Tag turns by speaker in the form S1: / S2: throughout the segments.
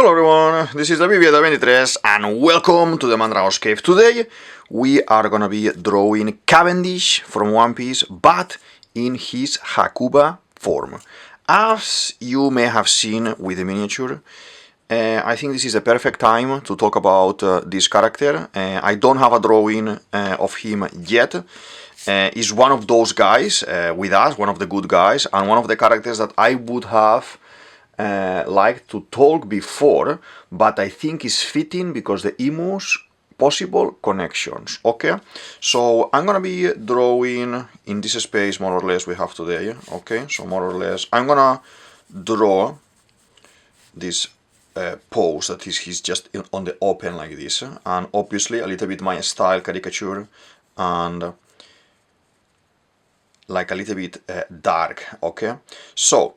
S1: Hello everyone, this is DavidViadel23 and welcome to the Mandrago's Cave. Today we are gonna be drawing Cavendish from One Piece, but in his Hakuba form. As you may have seen with the miniature, I think this is a perfect time to talk about this character. I don't have a drawing of him yet. He's one of those guys with us, one of the good guys, and one of the characters that I would have like to talk before, but I think is fitting because the Imu's possible connections. Okay, so I'm gonna be drawing in this space more or less we have today. Okay, so more or less I'm gonna draw this pose that he's just on the open like this, and obviously a little bit my style caricature and like a little bit dark. Okay, so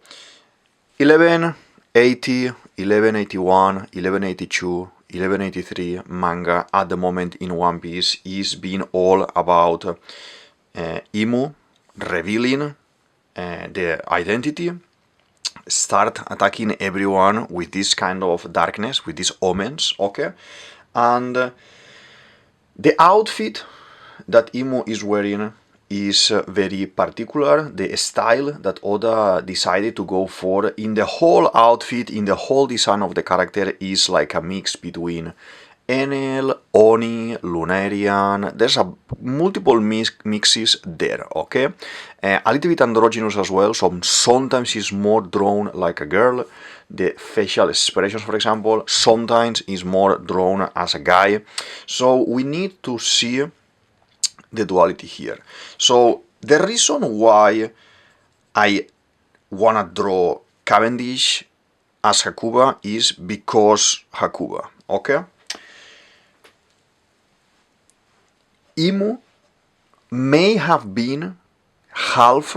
S1: 1180, 1181, 1182, 1183 manga at the moment in One Piece is being all about Imu revealing the identity, start attacking everyone with this kind of darkness, with these omens, okay? And the outfit that Imu is wearing is very particular. The style that Oda decided to go for in the whole outfit, in the whole design of the character is like a mix between Enel, Oni, Lunarian. There's a multiple mixes there, okay? A little bit androgynous as well, so sometimes he's more drawn like a girl. The facial expressions, for example, sometimes is more drawn as a guy. So we need to see the duality here. So the reason why I wanna draw Cavendish as Hakuba is because Hakuba, okay? Imu may have been half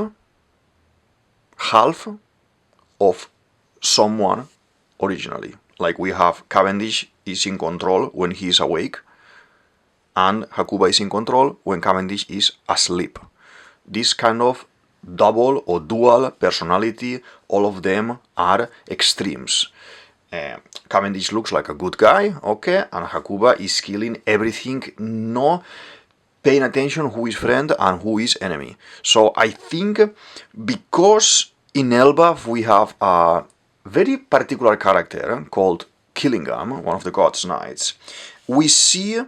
S1: of someone originally. Like we have Cavendish is in control when he is awake, and Hakuba is in control when Cavendish is asleep. This kind of double or dual personality, all of them are extremes. Cavendish looks like a good guy, okay, and Hakuba is killing everything, no paying attention who is friend and who is enemy. So I think because in Elbaf we have a very particular character called Killingham, one of the gods' knights, we see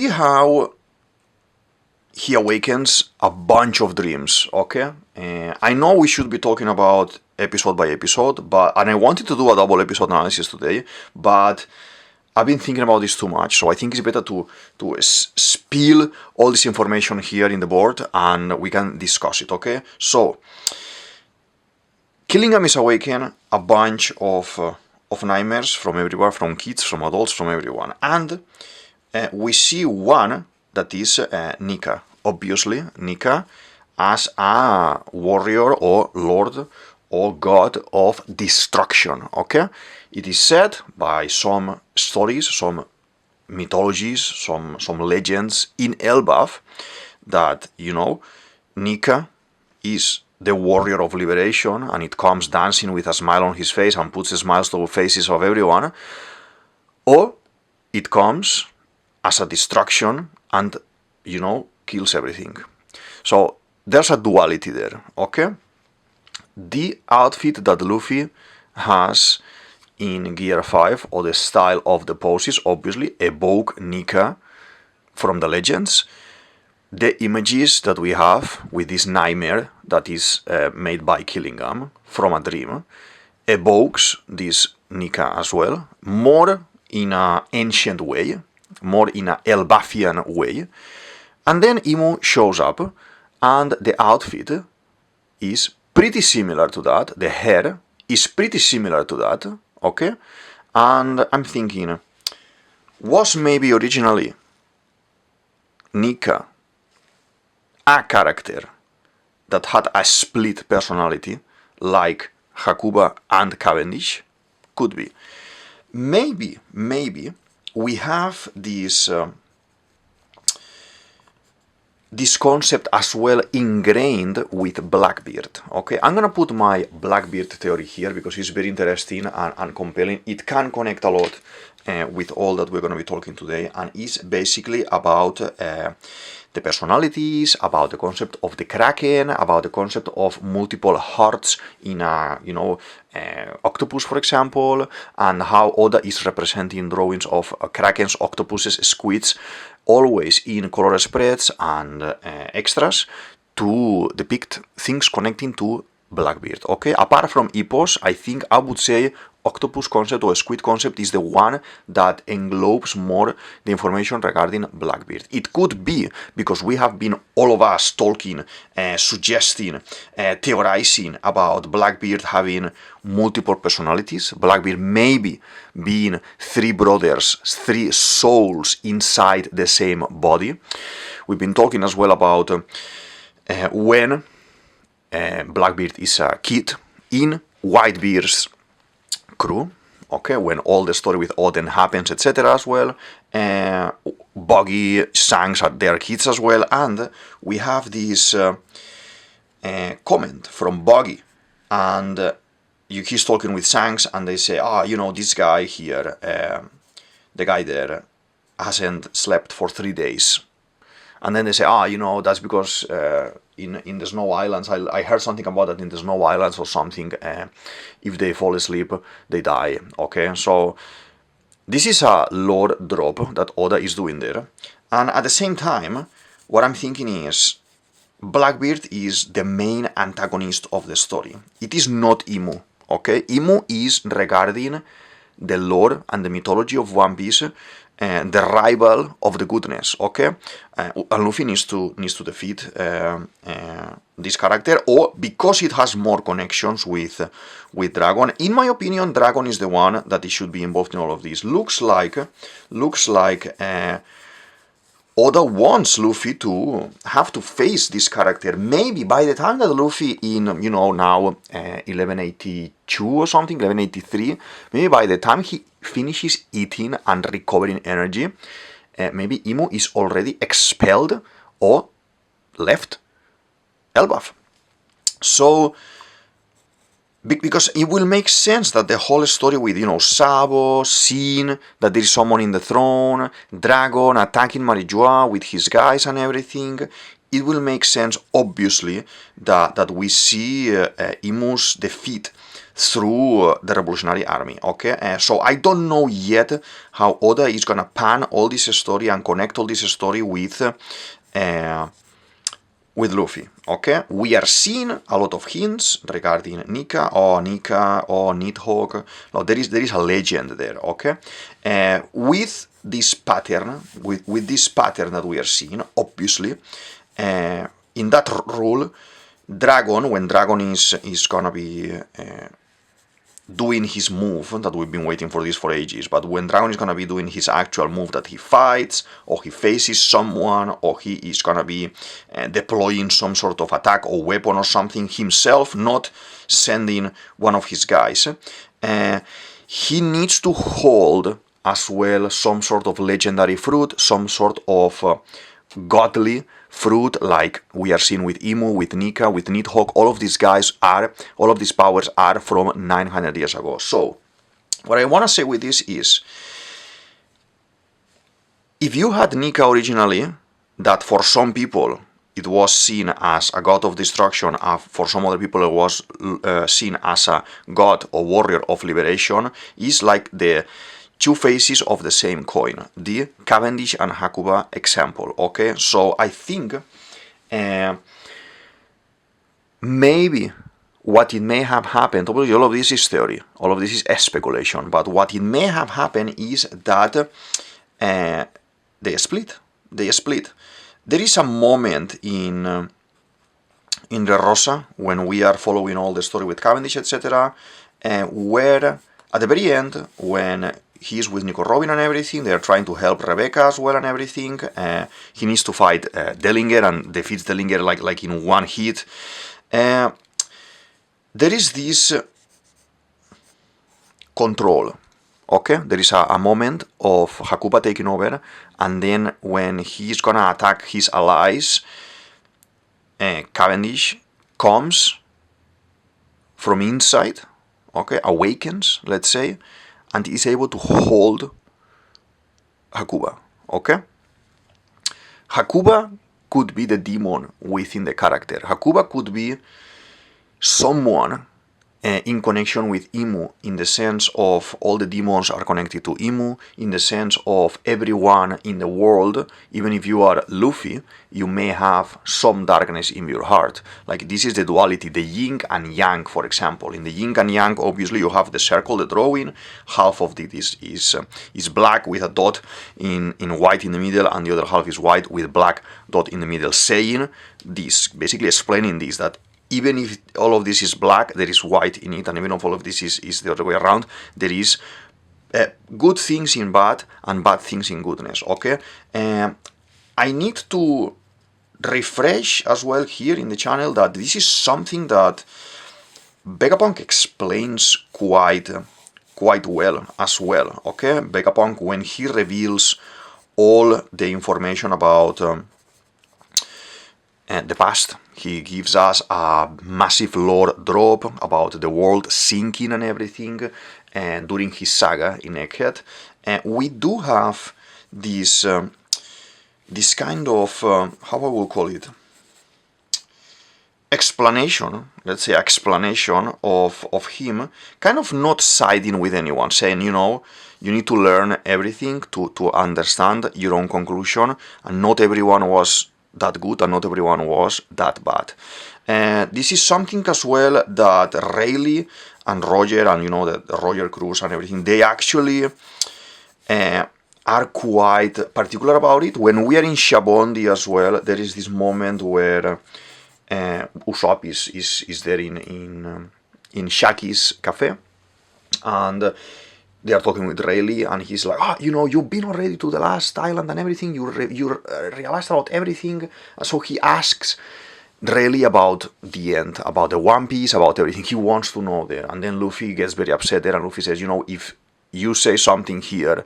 S1: how he awakens a bunch of dreams, okay? I know we should be talking about episode by episode, and I wanted to do a double episode analysis today, but I've been thinking about this too much, so I think it's better to spill all this information here in the board and we can discuss it, okay? So, Killingham is awakening a bunch of nightmares from everywhere, from kids, from adults, from everyone, and we see one that is Nika. Obviously, Nika as a warrior or lord or god of destruction, okay? It is said by some stories, some mythologies, some legends in Elbaf that, you know, Nika is the warrior of liberation and it comes dancing with a smile on his face and puts smiles to the faces of everyone, or it comes as a destruction and, you know, kills everything. So there's a duality there, okay? The outfit that Luffy has in Gear 5, or the style of the poses, obviously evoke Nika from the legends. The images that we have with this nightmare that is made by Killingham from a dream evokes this Nika as well, more in an ancient way, more in an Elbafian way. And then Imu shows up and the outfit is pretty similar to that, the hair is pretty similar to that, okay? And I'm thinking, was maybe originally Nika a character that had a split personality like Hakuba and Cavendish? Could be. Maybe we have this this concept as well ingrained with Blackbeard. Okay, I'm gonna put my Blackbeard theory here because it's very interesting and compelling. It can connect a lot with all that we're gonna be talking today, and is basically about the personalities, about the concept of the Kraken, about the concept of multiple hearts in a, octopus, for example, and how Oda is representing drawings of Krakens, octopuses, squids, always in color spreads and extras to depict things connecting to Blackbeard. Okay, apart from Epos, I think I would say octopus concept or squid concept is the one that englobes more the information regarding Blackbeard. It could be because we have been, all of us, talking, suggesting, theorizing about Blackbeard having multiple personalities, Blackbeard maybe being three brothers, three souls inside the same body. We've been talking as well about when Blackbeard is a kid in Whitebeard's crew, okay, when all the story with Odin happens, etc. as well. Buggy, Shanks are their kids as well, and we have this comment from Buggy, and he's talking with Shanks, and they say, this guy here, the guy there, hasn't slept for 3 days. And then they say, that's because in the Snow Islands, I heard something about that in the Snow Islands or something, if they fall asleep, they die, okay? So this is a lore drop that Oda is doing there. And at the same time, what I'm thinking is, Blackbeard is the main antagonist of the story. It is not Imu, okay? Imu is regarding the lore and the mythology of One Piece, the rival of the goodness, okay? And Luffy needs to defeat this character, or because it has more connections with Dragon. In my opinion, Dragon is the one that it should be involved in all of this. Looks like Oda wants Luffy to have to face this character. Maybe by the time that Luffy in, now 1182 or something, 1183, maybe by the time he finishes eating and recovering energy, maybe Imu is already expelled or left Elbaf. So, because it will make sense that the whole story with, Sabo, Sin, that there is someone in the throne, Dragon attacking Marijoa with his guys and everything, it will make sense, obviously, that we see Imu's defeat through the Revolutionary Army, okay? So I don't know yet how Oda is gonna pan all this story and connect all this story with Luffy, okay? We are seeing a lot of hints regarding Nika, Nidhogg. No, there is a legend there, okay? With this pattern, with this pattern that we are seeing, obviously, in that rule, Dragon, when Dragon is gonna be doing his move, that we've been waiting for this for ages, but when Dragon is gonna be doing his actual move, that he fights, or he faces someone, or he is gonna be deploying some sort of attack or weapon or something himself, not sending one of his guys, he needs to hold as well some sort of legendary fruit, some sort of godly fruit, like we are seeing with Imu, with Nika, with Nidhogg. All of these powers are from 900 years ago. So, what I want to say with this is, if you had Nika originally, that for some people it was seen as a god of destruction, for some other people it was seen as a god or warrior of liberation, is like the two faces of the same coin, the Cavendish and Hakuba example, okay? So I think maybe what it may have happened, obviously all of this is theory, all of this is speculation, but what it may have happened is that they split. There is a moment in Rosa, when we are following all the story with Cavendish, etc., where at the very end, when he's with Nico Robin and everything, they're trying to help Rebecca as well and everything, he needs to fight Dellinger and defeats Dellinger like in one hit. There is this control Okay, there is a moment of Hakuba taking over, and then when he's gonna attack his allies, Cavendish comes from inside, okay, awakens, let's say, and is able to hold Hakuba, okay? Hakuba could be the demon within the character. Hakuba could be someone in connection with Imu, in the sense of all the demons are connected to Imu, in the sense of everyone in the world, even if you are Luffy, you may have some darkness in your heart. Like, this is the duality, the Ying and Yang, for example. In the Ying and Yang, obviously you have the circle, the drawing, half of it is black with a dot in white in the middle, and the other half is white with black dot in the middle, saying this, basically explaining this, that even if all of this is black, there is white in it, and even if all of this is the other way around, there is good things in bad and bad things in goodness, okay? I need to refresh as well here in the channel that this is something that Vegapunk explains quite well as well, okay? Vegapunk, when he reveals all the information about the past, he gives us a massive lore drop about the world sinking and everything during his saga in Egghead. We do have this this kind of, how I will call it, explanation, let's say explanation of him kind of not siding with anyone, saying, you know, you need to learn everything to understand your own conclusion, and not everyone was that good and not everyone was that bad. This is something as well that Rayleigh and Roger, and you know, the Roger Cruz and everything, they actually are quite particular about it. When we are in Shabondi as well, there is this moment where Usopp is there in Shaki's cafe, and they are talking with Rayleigh, and he's like, you know, you've been already to the last island and everything, you realized about everything. So he asks Rayleigh about the end, about the One Piece, about everything. He wants to know there. And then Luffy gets very upset there, and Luffy says, you know, if you say something here,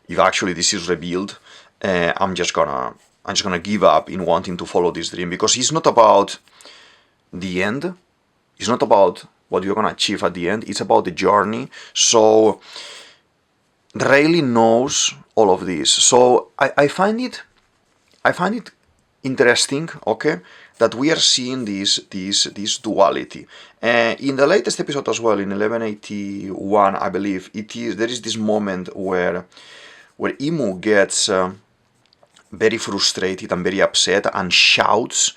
S1: if actually this is revealed, I'm just gonna give up in wanting to follow this dream, because it's not about the end, it's not about what you're gonna achieve at the end, it's about the journey. So Rayleigh knows all of this. So I find it interesting, okay, that we are seeing this duality. In the latest episode as well, in 1181, I believe, there is this moment where Imu gets very frustrated and very upset and shouts,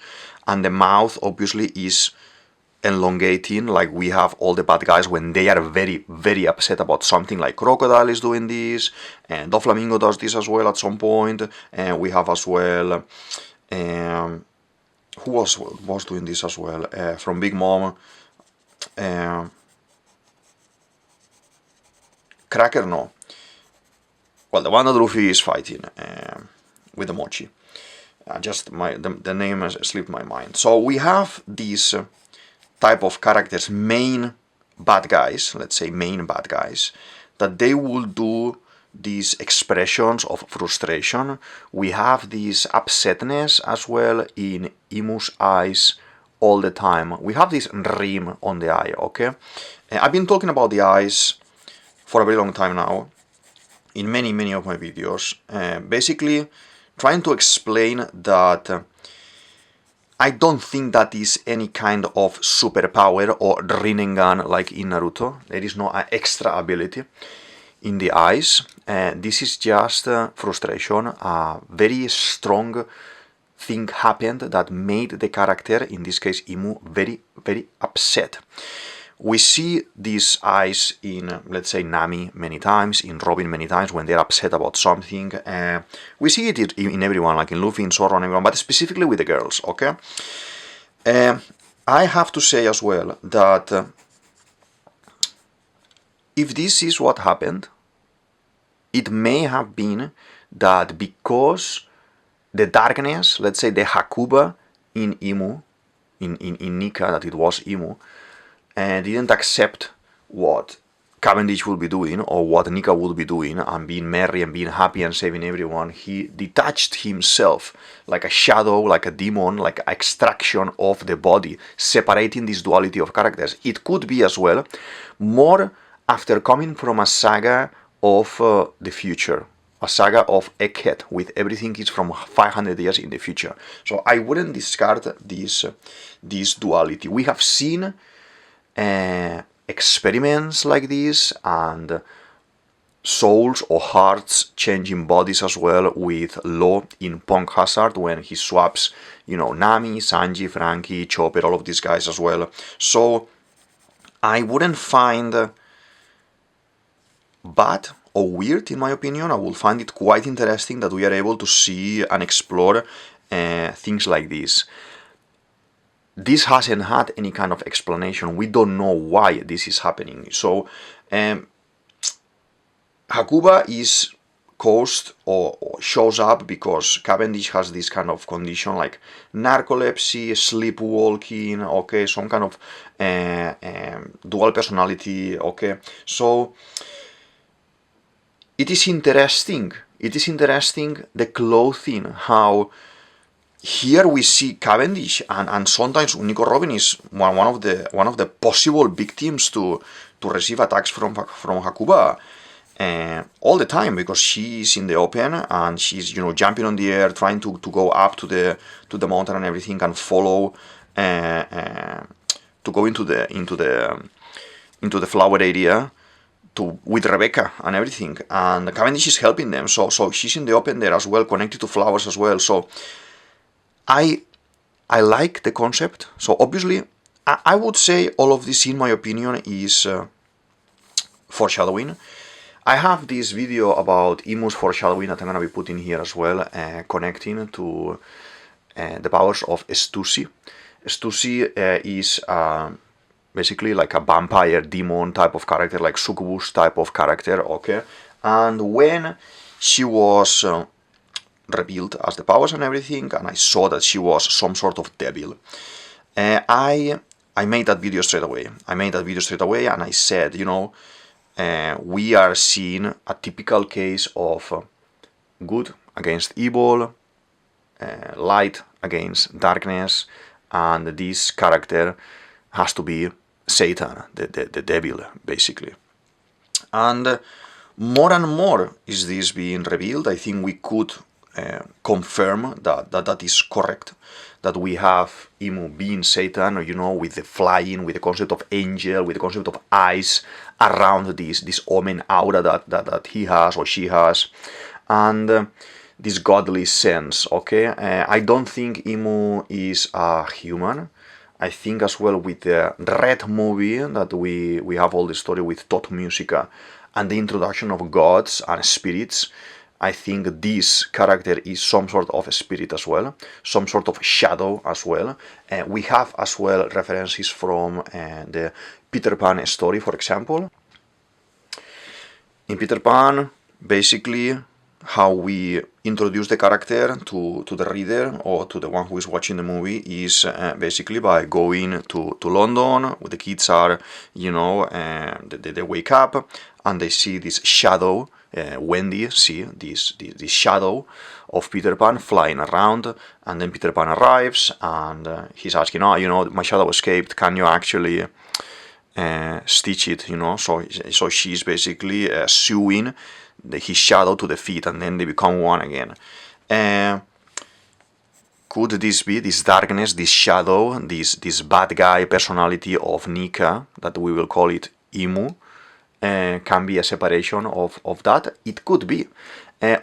S1: and the mouth obviously is elongating, like we have all the bad guys when they are very, very upset about something, like Crocodile is doing this, and Doflamingo does this as well at some point, and we have as well, who was doing this as well, from Big Mom, Cracker, no, well, the one that Luffy is fighting with the Mochi, the name has slipped my mind. So we have these type of characters, main bad guys, let's say main bad guys, that they will do these expressions of frustration. We have this upsetness as well in Imu's eyes all the time. We have this rim on the eye, okay? I've been talking about the eyes for a very long time now, in many of my videos, basically trying to explain that I don't think that is any kind of superpower or Rinnegan like in Naruto. There is no extra ability in the eyes. This is just frustration. A very strong thing happened that made the character, in this case Imu, very, very upset. We see these eyes in, let's say, Nami many times, in Robin many times, when they're upset about something. We see it in everyone, like in Luffy, in Zoro, and everyone, but specifically with the girls, okay? I have to say as well that if this is what happened, it may have been that because the darkness, let's say the Hakuba in Imu, in Nika, that it was Imu, and didn't accept what Cavendish will be doing, or what Nika would be doing, and being merry and being happy and saving everyone, he detached himself like a shadow, like a demon, like an extraction of the body, separating this duality of characters. It could be as well more after coming from a saga of the future, a saga of Egghead, with everything is from 500 years in the future. So I wouldn't discard this duality. We have seen experiments like this, and souls or hearts changing bodies as well, with Law in Punk Hazard when he swaps, Nami, Sanji, Frankie, Chopper, all of these guys as well. So I wouldn't find bad or weird, in my opinion. I will find it quite interesting that we are able to see and explore things like this. This hasn't had any kind of explanation. We don't know why this is happening. So Hakuba is caused or shows up because Cavendish has this kind of condition like narcolepsy, sleepwalking, okay, some kind of dual personality, okay. So it is interesting the clothing, how here we see Cavendish and sometimes Nico Robin is one of the possible victims to receive attacks from Hakuba all the time, because she's in the open and she's jumping on the air, trying to go up to the mountain and everything, and follow to go into the flower area with Rebecca and everything, and Cavendish is helping them. So she's in the open there as well, connected to flowers as well. So I like the concept. So obviously, I would say all of this, in my opinion, is foreshadowing. I have this video about Imu's foreshadowing that I'm going to be putting here as well, connecting to the powers of Stussy. Stussy is basically like a vampire demon type of character, like succubus type of character, okay? And when she was revealed as the powers and everything, and I saw that she was some sort of devil, I made that video straight away. And I said, we are seeing a typical case of good against evil, light against darkness, and this character has to be Satan, the devil, basically. And more is this being revealed. I think we could confirm that is correct, that we have Imu being Satan, with the flying, with the concept of angel, with the concept of eyes around this omen aura that he has or she has, and this godly sense, okay? I don't think Imu is a human. I think as well with the Red movie that we have all the story with Tot Musica and the introduction of gods and spirits, I think this character is some sort of a spirit as well, some sort of shadow as well. We have as well references from the Peter Pan story, for example. In Peter Pan, basically, how we introduce the character to the reader or to the one who is watching the movie is basically by going to London, where the kids are, they wake up and they see this shadow. Wendy see this shadow of Peter Pan flying around, and then Peter Pan arrives and he's asking, my shadow escaped, can you actually stitch it, So she's basically sewing his shadow to the feet, and then they become one again. Could this be this darkness, this shadow, this bad guy personality of Nika, that we will call it Imu, can be a separation of that? It could be.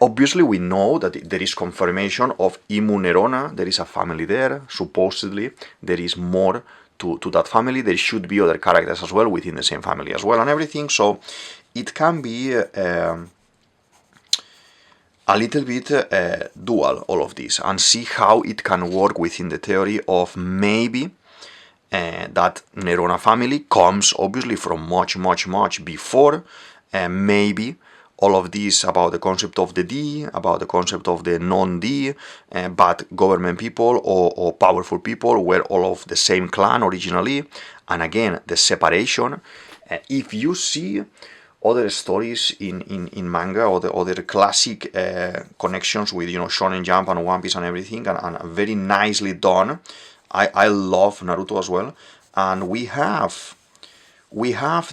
S1: Obviously, we know that there is confirmation of Imu Nerona. There is a family there. Supposedly, there is more to that family. There should be other characters as well within the same family as well and everything. So it can be a little bit dual, all of this, and see how it can work within the theory of maybe that Nerona family comes obviously from much before. Maybe all of this about the concept of the D, about the concept of the non-D, bad government people or powerful people were all of the same clan originally, and again the separation. If you see other stories in manga, or the other classic connections with, you know, Shonen Jump and One Piece and everything, and very nicely done. I love Naruto as well, and we have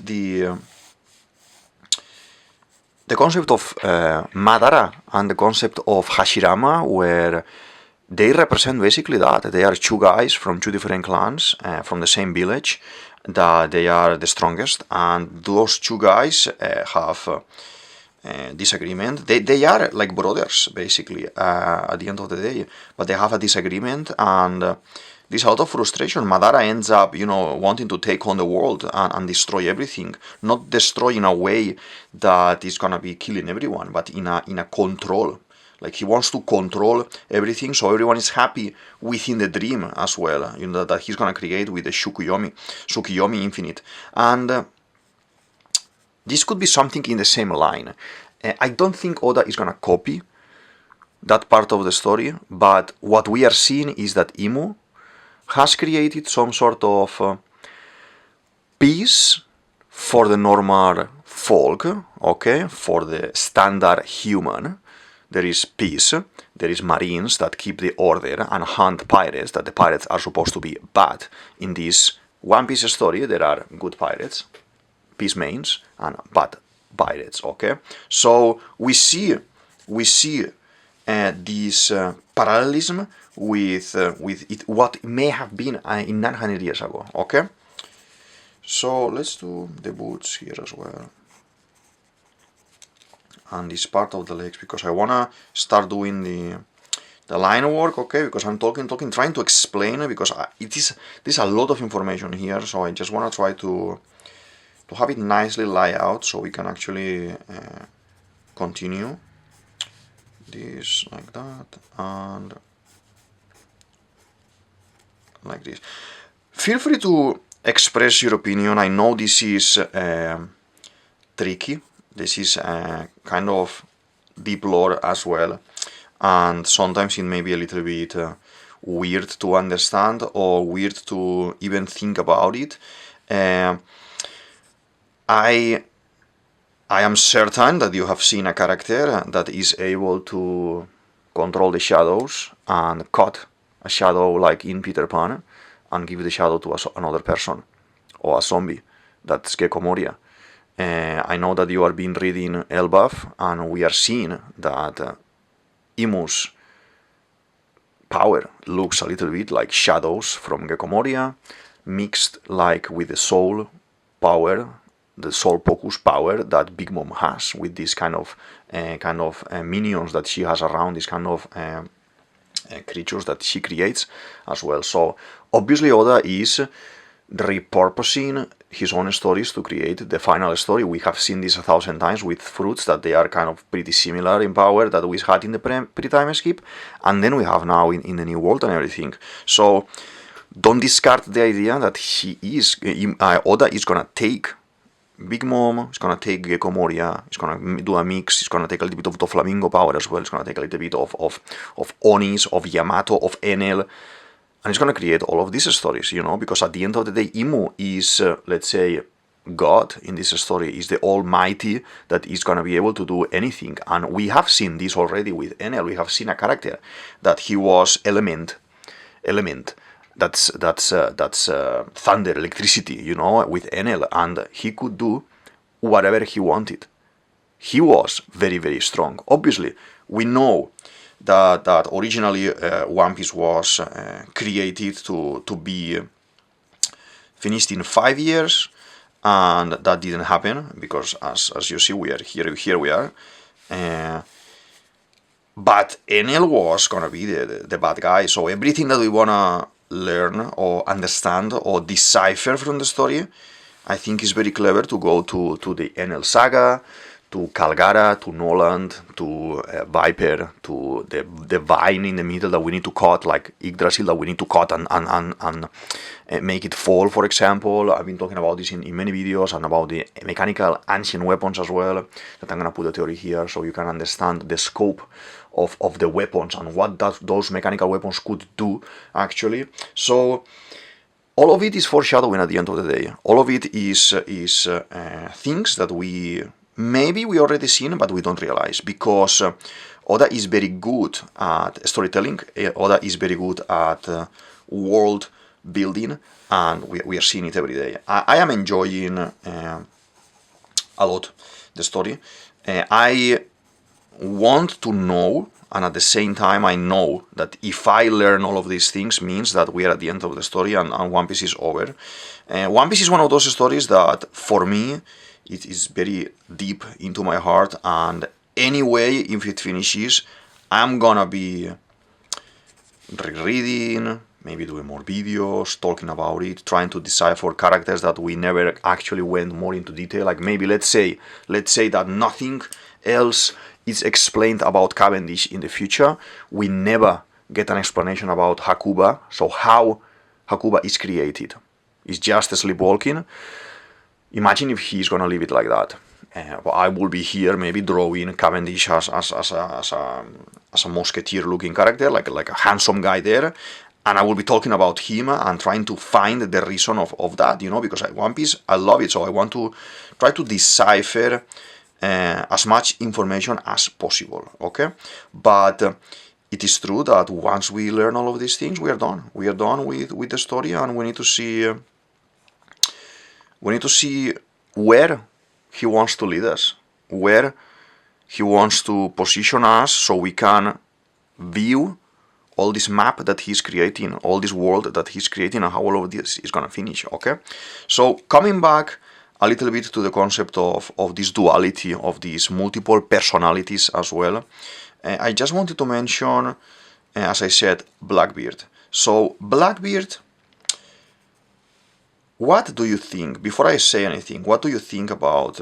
S1: the concept of Madara and the concept of Hashirama, where they represent basically that. They are two guys from two different clans, from the same village, that they are the strongest, and those two guys have disagreement. They are like brothers, basically, at the end of the day, but they have a disagreement, and this out of frustration, Madara ends up, you know, wanting to take on the world and destroy everything. Not destroy in a way that is gonna be killing everyone, but in a control. Like, he wants to control everything, so everyone is happy within the dream as well, you know, that he's gonna create with the Tsukiyomi Infinite. And this could be something in the same line. I don't think Oda is gonna copy that part of the story, but what we are seeing is that Imu has created some sort of peace for the normal folk, okay, for the standard human. There is peace, there is marines that keep the order and hunt pirates, that the pirates are supposed to be bad. In this One Piece story, there are good pirates, peace mains, and bad pirates, okay? So we see this parallelism with what may have been in 900 years ago, okay? So let's do the boots here as well, and this part of the legs, because I wanna start doing the line work, okay? Because I'm talking, trying to explain it, because there's a lot of information here, so I just wanna try to have it nicely lie out, so we can actually continue this like that, and like this. Feel free to express your opinion. I know this is tricky. This is kind of deep lore as well, and sometimes it may be a little bit weird to understand, or weird to even think about it. I am certain that you have seen a character that is able to control the shadows and cut a shadow like in Peter Pan and give the shadow to another person, or a zombie. That's Gecko Moria. I know that you have been reading Elbaf, and we are seeing that Imu's power looks a little bit like shadows from Gecko Moria, mixed like with the soul power, the soul focus power that Big Mom has, with this kind of minions that she has around, this kind of creatures that she creates as well. So obviously Oda is repurposing his own stories to create the final story. We have seen this 1,000 times with fruits, that they are kind of pretty similar in power that we had in the pre-time skip, and then we have now in the new world and everything. So don't discard the idea that Oda is gonna take Big Mom, he's gonna take Gecko Moria, he's gonna do a mix, he's gonna take a little bit of the Flamingo power as well, he's gonna take a little bit of Onis, of Yamato, of Enel, and he's gonna create all of these stories, you know, because at the end of the day, Imu is, let's say, God in this story, is the Almighty that is gonna be able to do anything. And we have seen this already with Enel. We have seen a character that he was element. That's thunder, electricity, you know, with Enel, and he could do whatever he wanted. He was very, very strong. Obviously, we know that originally One Piece was created to be finished in 5 years, and that didn't happen because, as you see, we are here we are. But Enel was gonna be the bad guy. So everything that we wanna learn or understand or decipher from the story, I think is very clever to go to the Enel saga, to Calgara, to Noland, to Viper, to the vine in the middle that we need to cut, like Yggdrasil, that we need to cut and make it fall, for example. I've been talking about this in many videos, and about the mechanical ancient weapons as well, that I'm going to put a theory here so you can understand the scope of the weapons and what those mechanical weapons could do, actually. So all of it is foreshadowing at the end of the day. All of it is things that we maybe we already seen, but we don't realize, because Oda is very good at storytelling. Oda is very good at world building, and we are seeing it every day. I am enjoying a lot the story. I want to know, and at the same time I know that if I learn all of these things means that we are at the end of the story and One Piece is over. One Piece is one of those stories that for me it is very deep into my heart, and anyway, if it finishes, I'm gonna be rereading, maybe doing more videos, talking about it, trying to decipher characters that we never actually went more into detail. Like maybe let's say that nothing else is explained about Cavendish in the future. We never get an explanation about Hakuba, so how Hakuba is created. It's just sleepwalking. Imagine if he's gonna leave it like that. I will be here maybe drawing Cavendish as a musketeer-looking character, like a handsome guy there, and I will be talking about him and trying to find the reason of that, because One Piece, I love it, so I want to try to decipher as much information as possible, okay? But it is true that once we learn all of these things, we are done. We are done with the story, and we need to see where he wants to lead us, where he wants to position us, so we can view all this map that he's creating, all this world that he's creating, and how all of this is gonna finish, okay? So coming back a little bit to the concept of this duality, of these multiple personalities as well, I just wanted to mention, as I said, Blackbeard. So Blackbeard, what do you think, before I say anything, what do you think about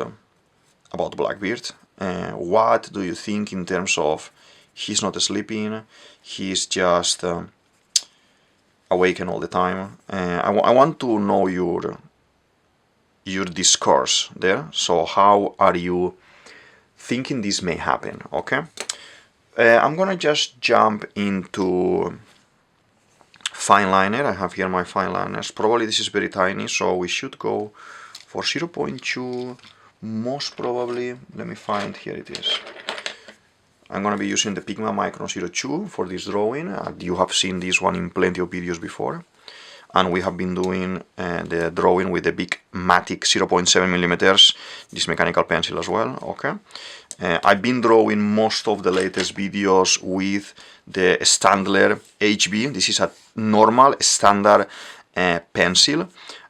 S1: Blackbeard? What do you think in terms of he's not sleeping, he's just awakened all the time? I want to know your discourse there. So how are you thinking this may happen, okay? I'm gonna just jump into fine liner. I have here my fine liners. Probably this is very tiny, so we should go for 0.2, most probably. Let me find, here it is. I'm gonna be using the Pigma Micron 02 for this drawing. You have seen this one in plenty of videos before. And we have been doing the drawing with the big Matic 0.7 millimeters, this mechanical pencil as well, okay? I've been drawing most of the latest videos with the Standler HB. This is a normal standard pencil,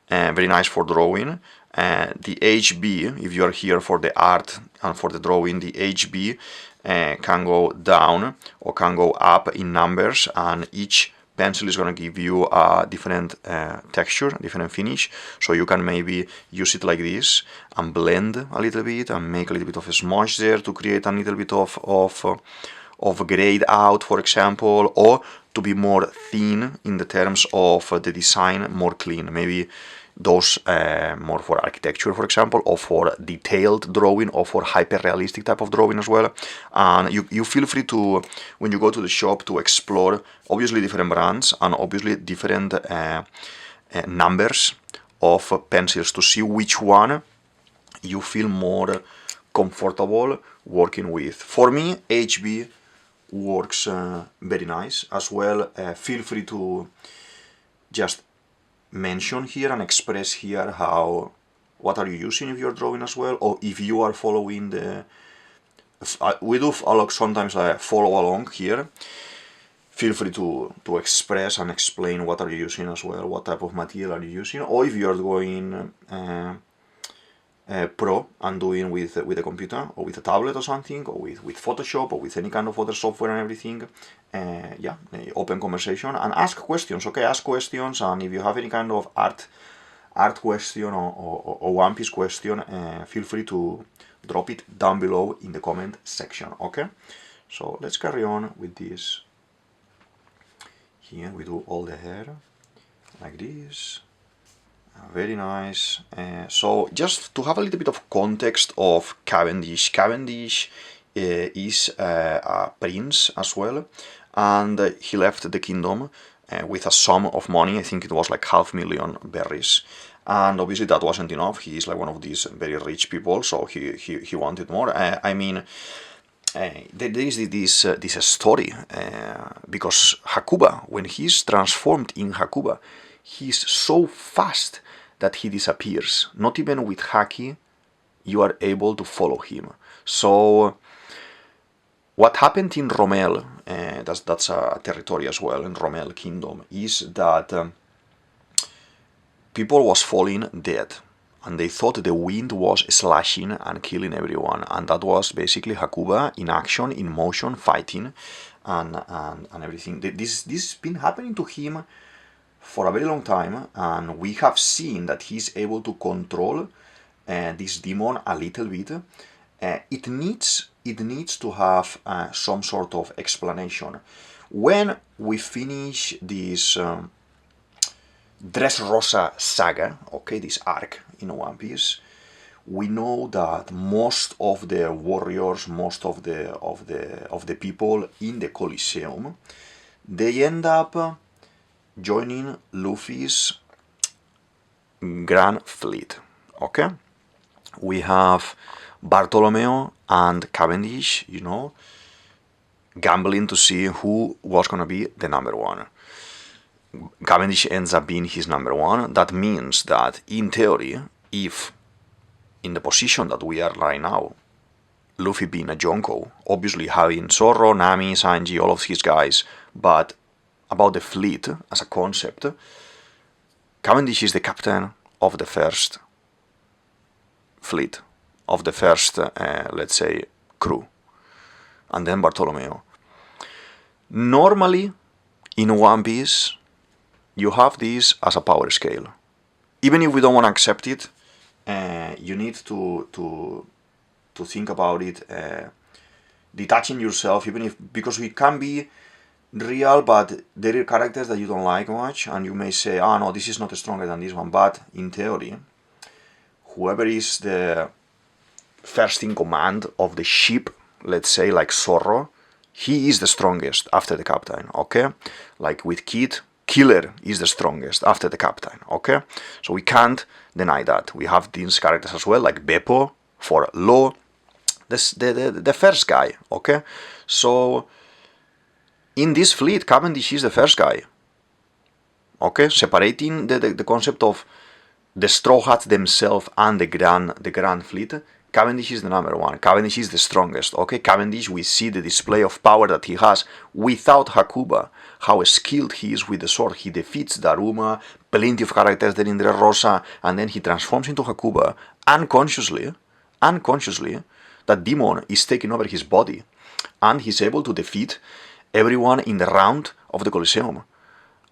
S1: very nice for drawing. The HB, if you are here for the art and for the drawing, the HB can go down or can go up in numbers, and each pencil is going to give you a different texture, different finish, so you can maybe use it like this and blend a little bit and make a little bit of a smudge there to create a little bit of grade out, for example, or to be more thin in the terms of the design, more clean, maybe those more for architecture, for example, or for detailed drawing, or for hyper-realistic type of drawing as well. And you feel free to, when you go to the shop, to explore obviously different brands and obviously different numbers of pencils to see which one you feel more comfortable working with. For me, HB works very nice as well. Feel free to just mention here and express here what are you using if you're drawing as well, or if you are following the we do sometimes follow along here. Feel free to express and explain what are you using as well, what type of material are you using, or if you're going pro and doing with a computer or with a tablet or something, or with Photoshop or with any kind of other software and everything. Yeah, open conversation and ask questions, okay? Ask questions, and if you have any kind of art question or One Piece question, feel free to drop it down below in the comment section, okay? So let's carry on with this. Here we do all the hair like this. Very nice. So just to have a little bit of context of Cavendish. Cavendish is a prince as well, and he left the kingdom with a sum of money. I think it was like 500,000 berries, and obviously that wasn't enough. He is like one of these very rich people, so he wanted more. I mean, there is this story, because Hakuba, when he's transformed in Hakuba, he's so fast that he disappears. Not even with Haki you are able to follow him. So what happened in Rommel, that's a territory as well, in Rommel Kingdom, is that people was falling dead, and they thought the wind was slashing and killing everyone, and that was basically Hakuba in action, in motion, fighting, and everything. This has been happening to him for a very long time, and we have seen that he's able to control this demon a little bit. It needs to have some sort of explanation. When we finish this Dressrosa saga, okay, this arc in One Piece, we know that most of the warriors, most of the people in the Coliseum, they end up joining Luffy's Grand Fleet. Okay, we have Bartolomeo and Cavendish, you know, gambling to see who was gonna be the number one. Cavendish ends up being his number one. That means that, in theory, if in the position that we are right now, Luffy being a Yonko, obviously having Zoro, Nami, Sanji, all of his guys, but about the fleet as a concept, Cavendish is the captain of the first fleet, of the first, let's say, crew, and then Bartolomeo. Normally, in One Piece, you have this as a power scale. Even if we don't want to accept it, you need to think about it, detaching yourself, even if, because we can be real, but there are characters that you don't like much, and you may say, oh no, this is not stronger than this one, but in theory, whoever is the first in command of the ship, let's say like Zoro, he is the strongest after the captain, okay? Like with Kid, Killer is the strongest after the captain, okay? So we can't deny that. We have these characters as well, like Beppo for Law, the first guy, okay? So in this fleet, Cavendish is the first guy, okay? Separating the concept of the Straw Hats themselves and the Grand Fleet, Cavendish is the number one. Cavendish is the strongest, okay? Cavendish, we see the display of power that he has without Hakuba, how skilled he is with the sword. He defeats Daruma, plenty of characters there in Dressrosa, and then he transforms into Hakuba unconsciously, that demon is taking over his body, and he's able to defeat everyone in the round of the Coliseum.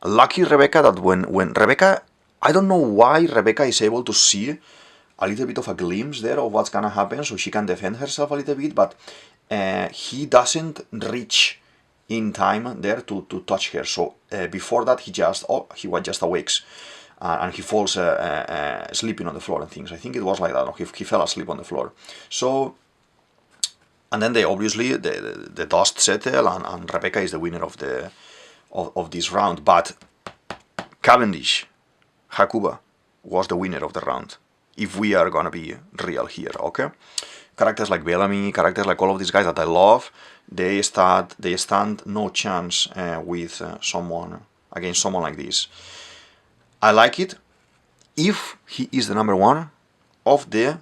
S1: Lucky Rebecca that when Rebecca, I don't know why Rebecca is able to see a little bit of a glimpse there of what's gonna happen, so she can defend herself a little bit, but he doesn't reach in time there to touch her. So before that, he was just awakes, and he falls sleeping on the floor and things. I think it was like that. He fell asleep on the floor. So, and then the dust settle, and Rebecca is the winner of this round. But Cavendish, Hakuba, was the winner of the round, if we are gonna be real here, okay? Characters like Bellamy, characters like all of these guys that I love, they stand no chance with someone like this. I like it if he is the number one of the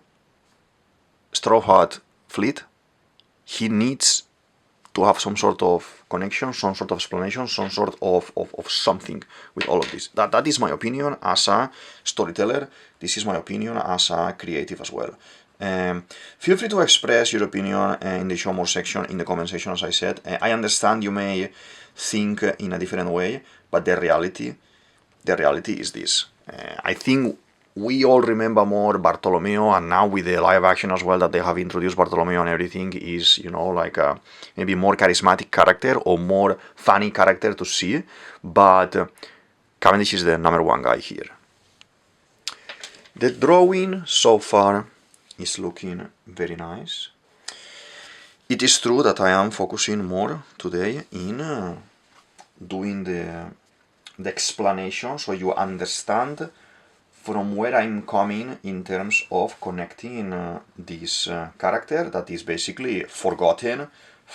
S1: Straw Hat fleet. He needs to have some sort of connection, some sort of explanation, some sort of something with all of this. That is my opinion as a storyteller. This is my opinion as a creative as well. Feel free to express your opinion in the show more section, in the comment section, as I said. I understand you may think in a different way, but the reality is this. I think we all remember more Bartolomeo, and now with the live action as well that they have introduced Bartolomeo and everything, is, you know, like a maybe more charismatic character or more funny character to see, but Cavendish is the number one guy here. The drawing so far is looking very nice. It is true that I am focusing more today in doing the explanation, so you understand from where I'm coming in terms of connecting this character that is basically forgotten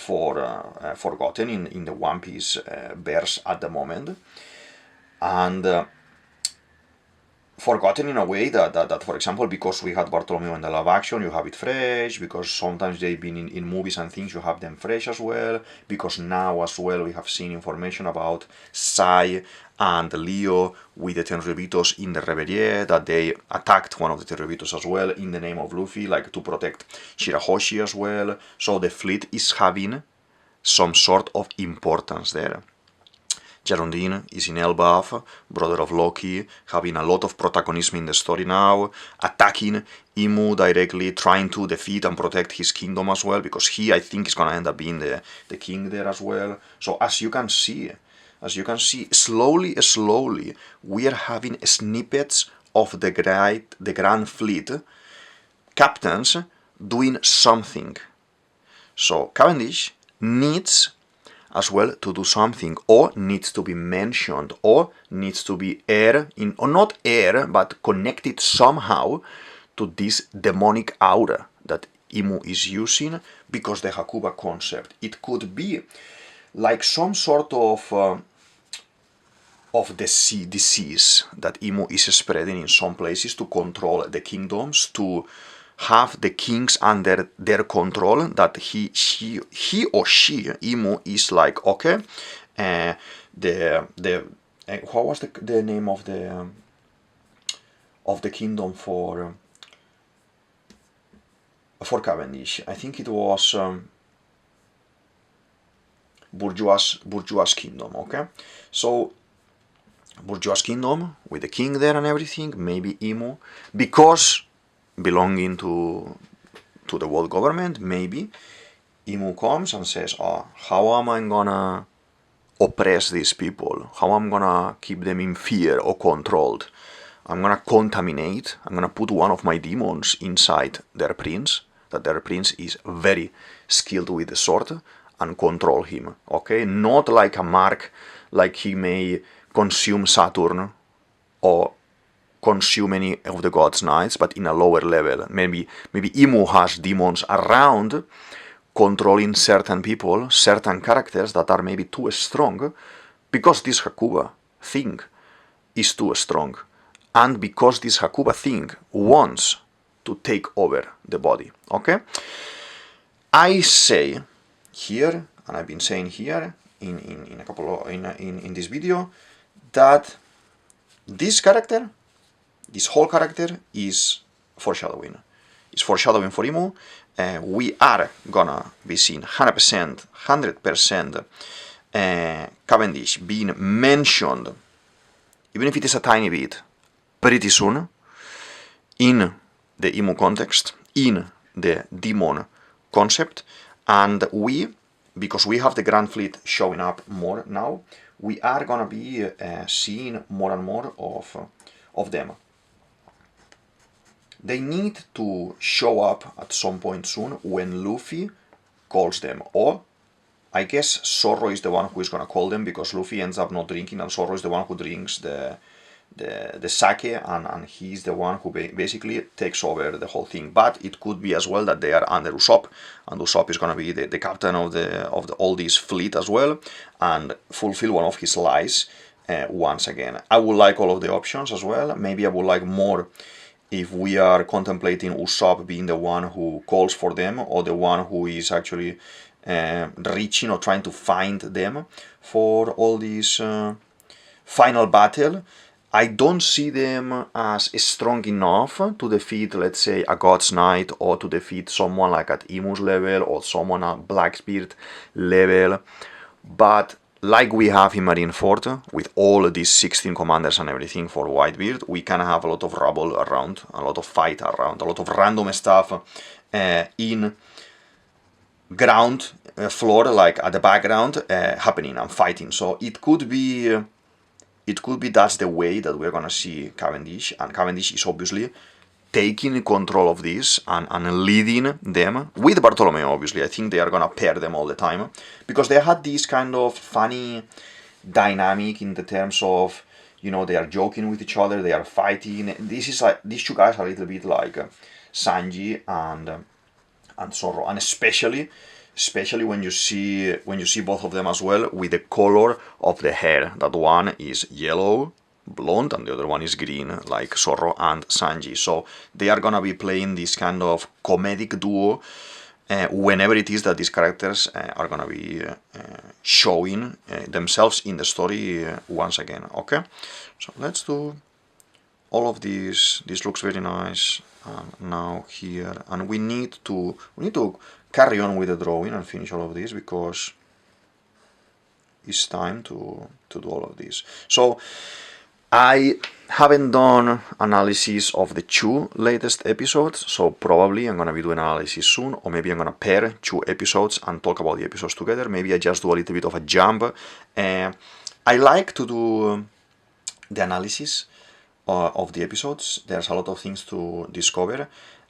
S1: in the One Piece verse at the moment, and forgotten in a way that, for example, because we had Bartolomeo in the live action, you have it fresh, because sometimes they've been in movies and things, you have them fresh as well, because now as well we have seen information about Sai and Leo with the Tenryubitos in the Reverie, that they attacked one of the Tenryubitos as well in the name of Luffy, like to protect Shirahoshi as well. So the fleet is having some sort of importance there. Gerondine is in Elbaf, brother of Loki, having a lot of protagonism in the story now, attacking Imu directly, trying to defeat and protect his kingdom as well, because he, I think, is gonna end up being the king there as well. So as you can see, slowly, we are having snippets of the Grand Fleet captains doing something. So Cavendish needs as well to do something, or needs to be mentioned, or needs to be or not but connected somehow to this demonic aura that Imu is using, because the Hakuba concept, it could be like some sort of disease that Imu is spreading in some places to control the kingdoms, to have the kings under their control, that he or she, Imu, is like, okay, what was the name of the kingdom for Cavendish? I think it was bourgeois kingdom, okay? So bourgeois kingdom with the king there and everything, maybe Imu, because belonging to the world government, maybe Imu comes and says, how am I gonna oppress these people? How am I gonna keep them in fear or controlled? I'm gonna contaminate, I'm gonna put one of my demons inside their prince, that their prince is very skilled with the sword, and control him, okay? Not like a mark, like he may consume Saturn or consume any of the gods' knights, but in a lower level. Maybe Imu has demons around controlling certain people, certain characters that are maybe too strong, because this Hakuba thing is too strong, and because this Hakuba thing wants to take over the body, okay? I say here, and I've been saying here in this video, that this whole character is foreshadowing. It's foreshadowing for Imu. We are gonna be seeing 100% Cavendish being mentioned, even if it is a tiny bit, pretty soon, in the Imu context, in the demon concept, and because we have the Grand Fleet showing up more now, we are gonna be seeing more and more of them. They need to show up at some point soon when Luffy calls them, or I guess Zorro is the one who is gonna call them, because Luffy ends up not drinking and Zorro is the one who drinks the sake, and he's the one who basically takes over the whole thing. But it could be as well that they are under Usopp, and Usopp is gonna be the captain of all this fleet as well, and fulfill one of his lies once again. I would like all of the options as well. Maybe I would like more if we are contemplating Usopp being the one who calls for them, or the one who is actually reaching or trying to find them for all this final battle. I don't see them as strong enough to defeat, let's say, a God's Knight, or to defeat someone like at Imu's level, or someone at Blackbeard level. But like we have in Marineford, with all these 16 commanders and everything for Whitebeard, we can have a lot of rubble around, a lot of fight around, a lot of random stuff in ground floor, like at the background, happening and fighting. So it could be that's the way that we're gonna see Cavendish, and Cavendish is obviously taking control of this and leading them with Bartolomeo. Obviously, I think they are gonna pair them all the time, because they had this kind of funny dynamic in the terms of, you know, they are joking with each other, they are fighting. This is like, these two guys are a little bit like Sanji and Zorro, and especially when you see both of them as well with the color of the hair. That one is yellow, blonde, and the other one is green, like Zorro and Sanji. So they are gonna be playing this kind of comedic duo whenever it is that these characters are gonna be showing themselves in the story once again. Okay, so let's do all of these. This looks very nice. Now here, and we need to carry on with the drawing and finish all of this, because it's time to do all of this. So I haven't done analysis of the two latest episodes, so probably I'm gonna be doing analysis soon, or maybe I'm gonna pair two episodes and talk about the episodes together. Maybe I just do a little bit of a jump. I like to do the analysis of the episodes. There's a lot of things to discover.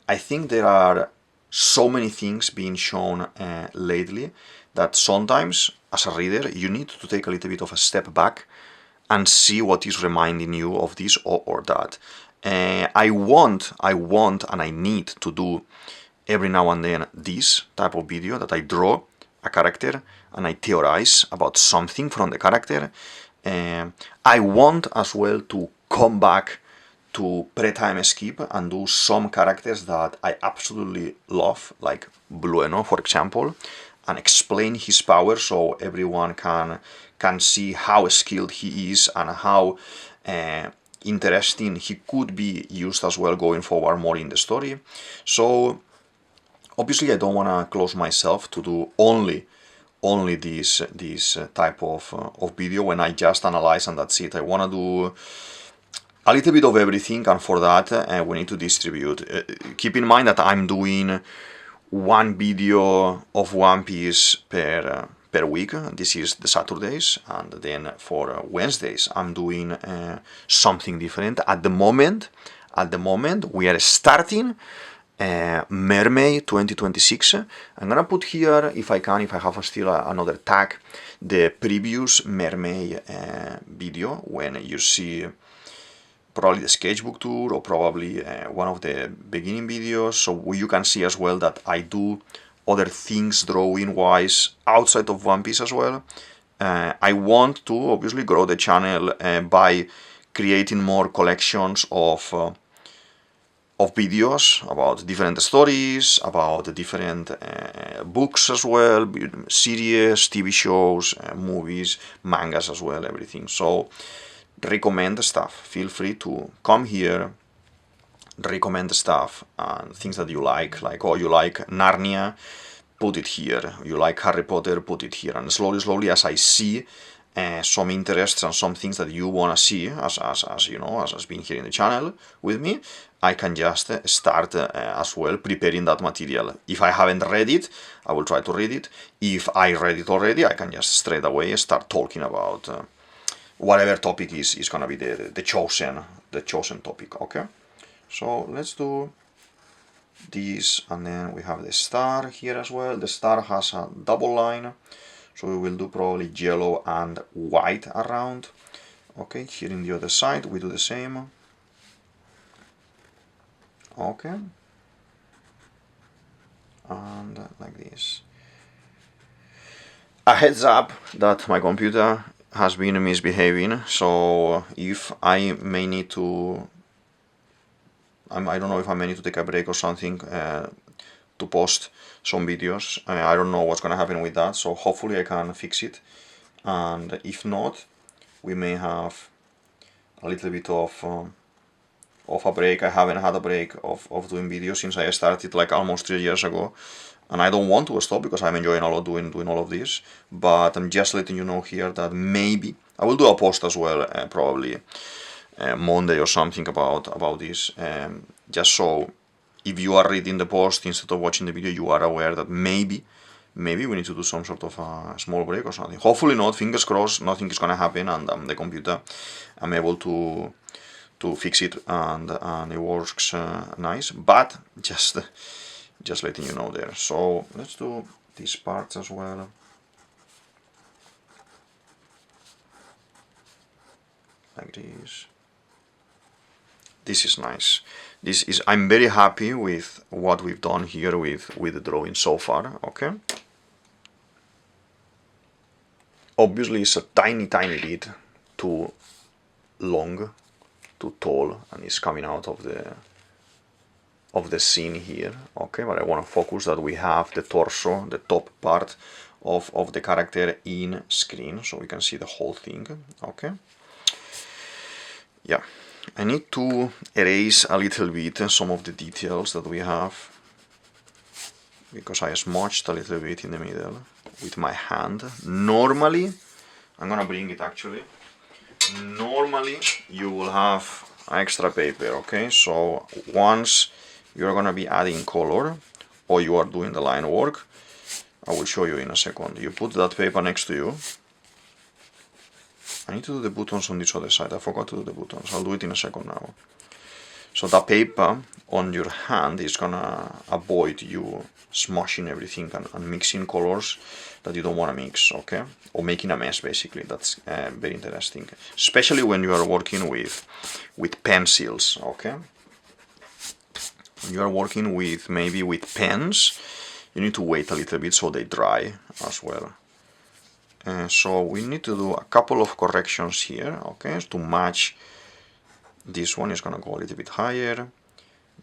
S1: I think there are so many things being shown lately that sometimes, as a reader, you need to take a little bit of a step back and see what is reminding you of this or that. I want and I need to do every now and then this type of video that I draw a character and I theorize about something from the character. I want as well to come back to pre-time skip and do some characters that I absolutely love, like Blueno, for example, and explain his power so everyone can see how skilled he is and how interesting he could be used as well going forward more in the story. So obviously I don't want to close myself to do only this type of video when I just analyze and that's it. I want to do a little bit of everything, and for that we need to distribute. Keep in mind that I'm doing one video of One Piece per week. This is the Saturdays, and then for Wednesdays I'm doing something different. At the moment we are starting Mermaid 2026. I'm gonna put here, if I have still another tag, the previous Mermaid video, when you see probably the sketchbook tour, or probably one of the beginning videos, so you can see as well that I do other things drawing wise outside of One Piece as well. I want to obviously grow the channel by creating more collections of videos about different stories, about different books as well, series, TV shows, movies, mangas as well, everything. So recommend stuff. Feel free to come here, recommend stuff and things that you like, oh, you like Narnia, put it here. You like Harry Potter, put it here. And slowly as I see some interests and some things that you want to see, as you know, as being here in the channel with me, I can just start as well preparing that material. If I haven't read it, I will try to read it. If I read it already, I can just straight away start talking about whatever topic is gonna be the chosen topic. Okay, so let's do this, and then we have the star here as well. The star has a double line, so we will do probably yellow and white around. Okay, here in the other side we do the same. Okay, and like this. A heads up that my computer has been misbehaving, so if I may need to, I don't know if I may need to take a break or something to post some videos. I don't know what's gonna happen with that, so hopefully I can fix it, and if not, we may have a little bit of a break. I haven't had a break of doing videos since I started like almost 3 years ago, and I don't want to stop because I'm enjoying a lot doing all of this, but I'm just letting you know here that maybe I will do a post as well, probably Monday or something about this, just so if you are reading the post instead of watching the video, you are aware that maybe we need to do some sort of a small break or something. Hopefully not, fingers crossed, nothing is gonna happen, and the computer, I'm able to fix it and it works nice, but just letting you know there. So let's do these parts as well. like this. This is nice. I'm very happy with what we've done here with the drawing so far, okay? Obviously it's a tiny bit too long, too tall, and it's coming out of the scene here, okay? But I want to focus that we have the torso, the top part of the character in screen, so we can see the whole thing, okay? Yeah. I need to erase a little bit some of the details that we have, because I smudged a little bit in the middle with my hand. Normally, I'm gonna bring it actually. Normally, you will have extra paper, okay? So once you're gonna be adding color, or you are doing the line work, I will show you in a second. You put that paper next to you. I need to do the buttons on this other side. I forgot to do the buttons. I'll do it in a second now. So the paper on your hand is gonna avoid you smushing everything and mixing colors that you don't want to mix, okay? Or making a mess, basically. That's very interesting, especially when you are working with pencils, okay? When you are working with maybe with pens, you need to wait a little bit so they dry as well. So we need to do a couple of corrections here, okay, to match. This one is gonna go a little bit higher.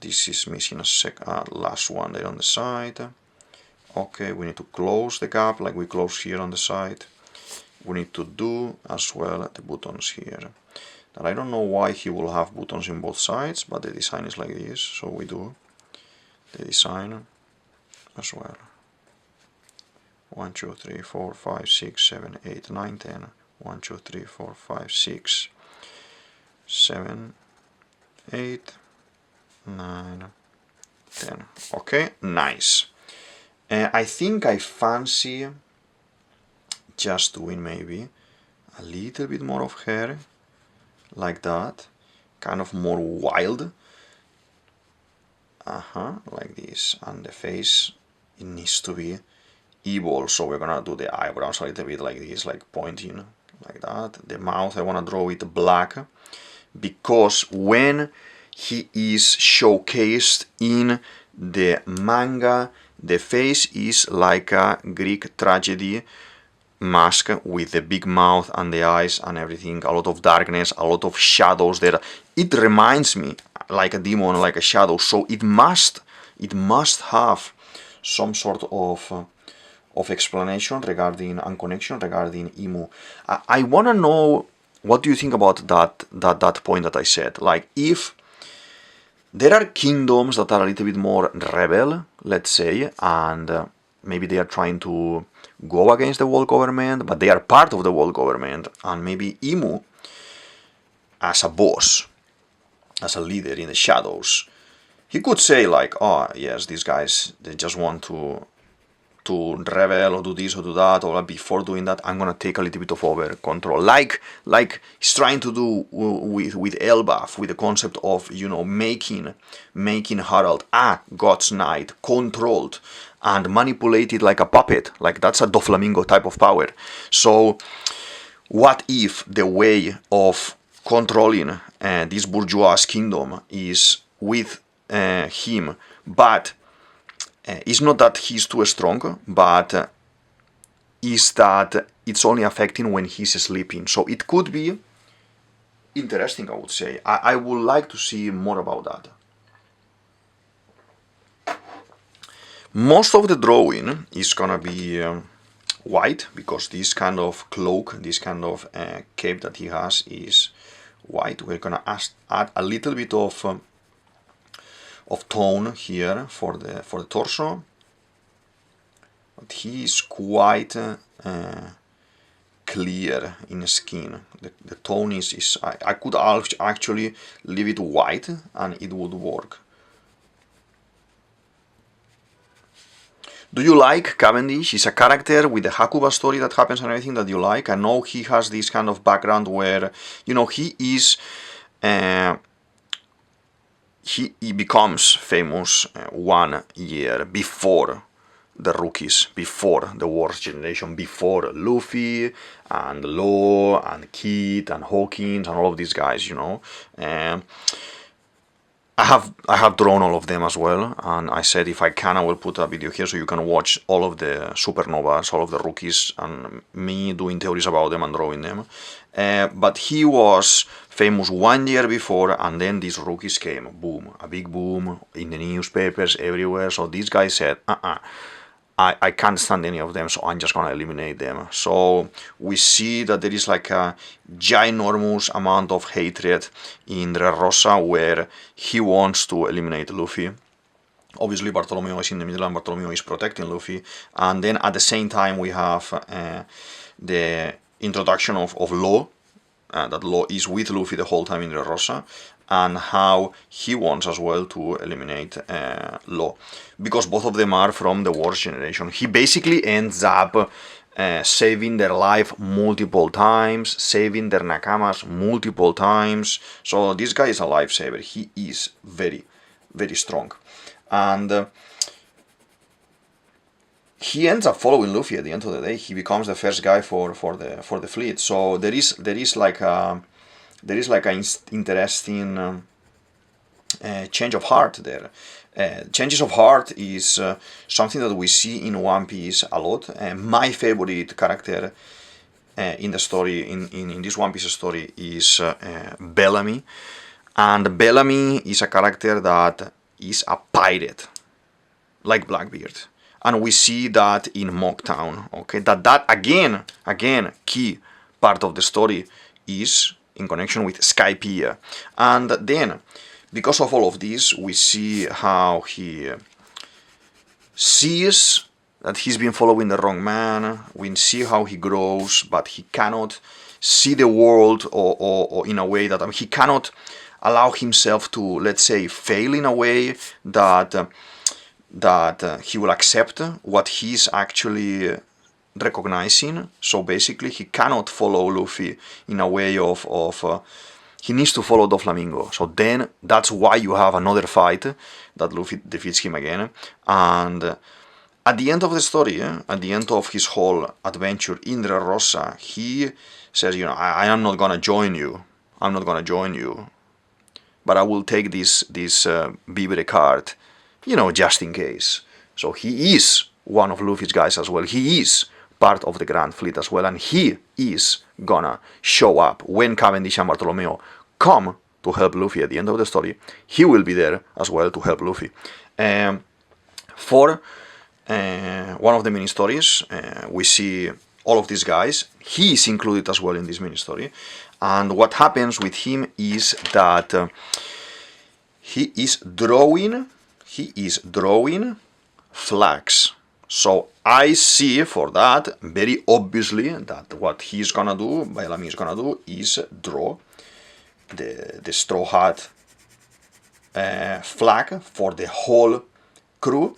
S1: This is missing a last one there on the side. Okay, we need to close the gap like we close here on the side. We need to do as well the buttons here. And I don't know why he will have buttons in both sides, but the design is like this, so we do the design as well. 1, 2, 3, 4, 5, 6, 7, 8, 9, 10. 1, 2, 3, 4, 5, 6, 7, 8, 9, 10. Okay, nice. I think I fancy just doing maybe a little bit more of hair, like that, kind of more wild. Like this, and the face, it needs to be evil, so we're gonna do the eyebrows a little bit like this, like pointing like that. The mouth I want to draw it black, because when he is showcased in the manga, the face is like a Greek tragedy mask with the big mouth and the eyes and everything, a lot of darkness, a lot of shadows there. It reminds me like a demon, like a shadow, so it must have some sort of explanation regarding and connection regarding Imu. I want to know what do you think about that point that I said. Like, if there are kingdoms that are a little bit more rebel, let's say, and maybe they are trying to go against the world government, but they are part of the world government, and maybe Imu, as a boss, as a leader in the shadows, he could say like, oh yes, these guys, they just want to rebel or do this or do that, or before doing that I'm gonna take a little bit of over control, like he's trying to do with Elbaf, with the concept of, you know, making Harald a God's Knight, controlled and manipulated like a puppet. Like, that's a Doflamingo type of power. So what if the way of controlling this bourgeois kingdom is with him, but it's not that he's too strong, but is that it's only affecting when he's sleeping. So it could be interesting, I would say. I would like to see more about that. Most of the drawing is gonna be white, because this kind of cloak, this kind of cape that he has is white. We're gonna add a little bit of tone here for the torso, but he is quite clear in skin. The tone is I could actually leave it white and it would work. Do you like Cavendish? Is a character with the Hakuba story that happens and everything that you like? I know he has this kind of background where, you know, he is he becomes famous 1 year before the rookies before the worst generation, before Luffy and Law and Kid and Hawkins and all of these guys, you know. I have drawn all of them as well, and I said if I can I will put a video here so you can watch all of the supernovas, all of the rookies, and me doing theories about them and drawing them. But he was famous 1 year before, and then these rookies came, boom, a big boom in the newspapers everywhere. So these guys said, I can't stand any of them, so I'm just gonna eliminate them. So we see that there is like a ginormous amount of hatred in Dressrosa where he wants to eliminate Luffy. Obviously Bartolomeo is in the middle and Bartolomeo is protecting Luffy. And then at the same time we have the introduction of Law, that Law is with Luffy the whole time in Dressrosa, and how he wants as well to eliminate Law, because both of them are from the worst generation. He basically ends up saving their life multiple times, saving their nakamas multiple times. So this guy is a lifesaver. He is very, very strong, and he ends up following Luffy at the end of the day. He becomes the first guy for the fleet. So there is like an interesting change of heart there. Changes of heart is something that we see in One Piece a lot. My favorite character in the story, in this One Piece story, is Bellamy. And Bellamy is a character that is a pirate, like Blackbeard. And we see that in Mocktown, okay? That again, key part of the story is in connection with Skypiea. And then, because of all of this, we see how he sees that he's been following the wrong man. We see how he grows, but he cannot see the world or in a way that he cannot allow himself to, let's say, fail in a way that he will accept what he's actually recognizing. So basically he cannot follow Luffy in a way of he needs to follow Doflamingo. So then that's why you have another fight that Luffy defeats him again. And at the end of the story, at the end of his whole adventure in Dressrosa, he says, you know, I am not gonna join you. I'm not gonna join you, but I will take this Vivre card, you know, just in case. So he is one of Luffy's guys as well. He is part of the Grand Fleet as well, and he is gonna show up when Cavendish and Bartolomeo come to help Luffy at the end of the story. He will be there as well to help Luffy. For one of the mini stories, we see all of these guys. He is included as well in this mini story, and what happens with him is that he is drawing flags. So I see for that very obviously that what he's gonna do, Bellamy is gonna do, is draw the Straw Hat flag for the whole crew,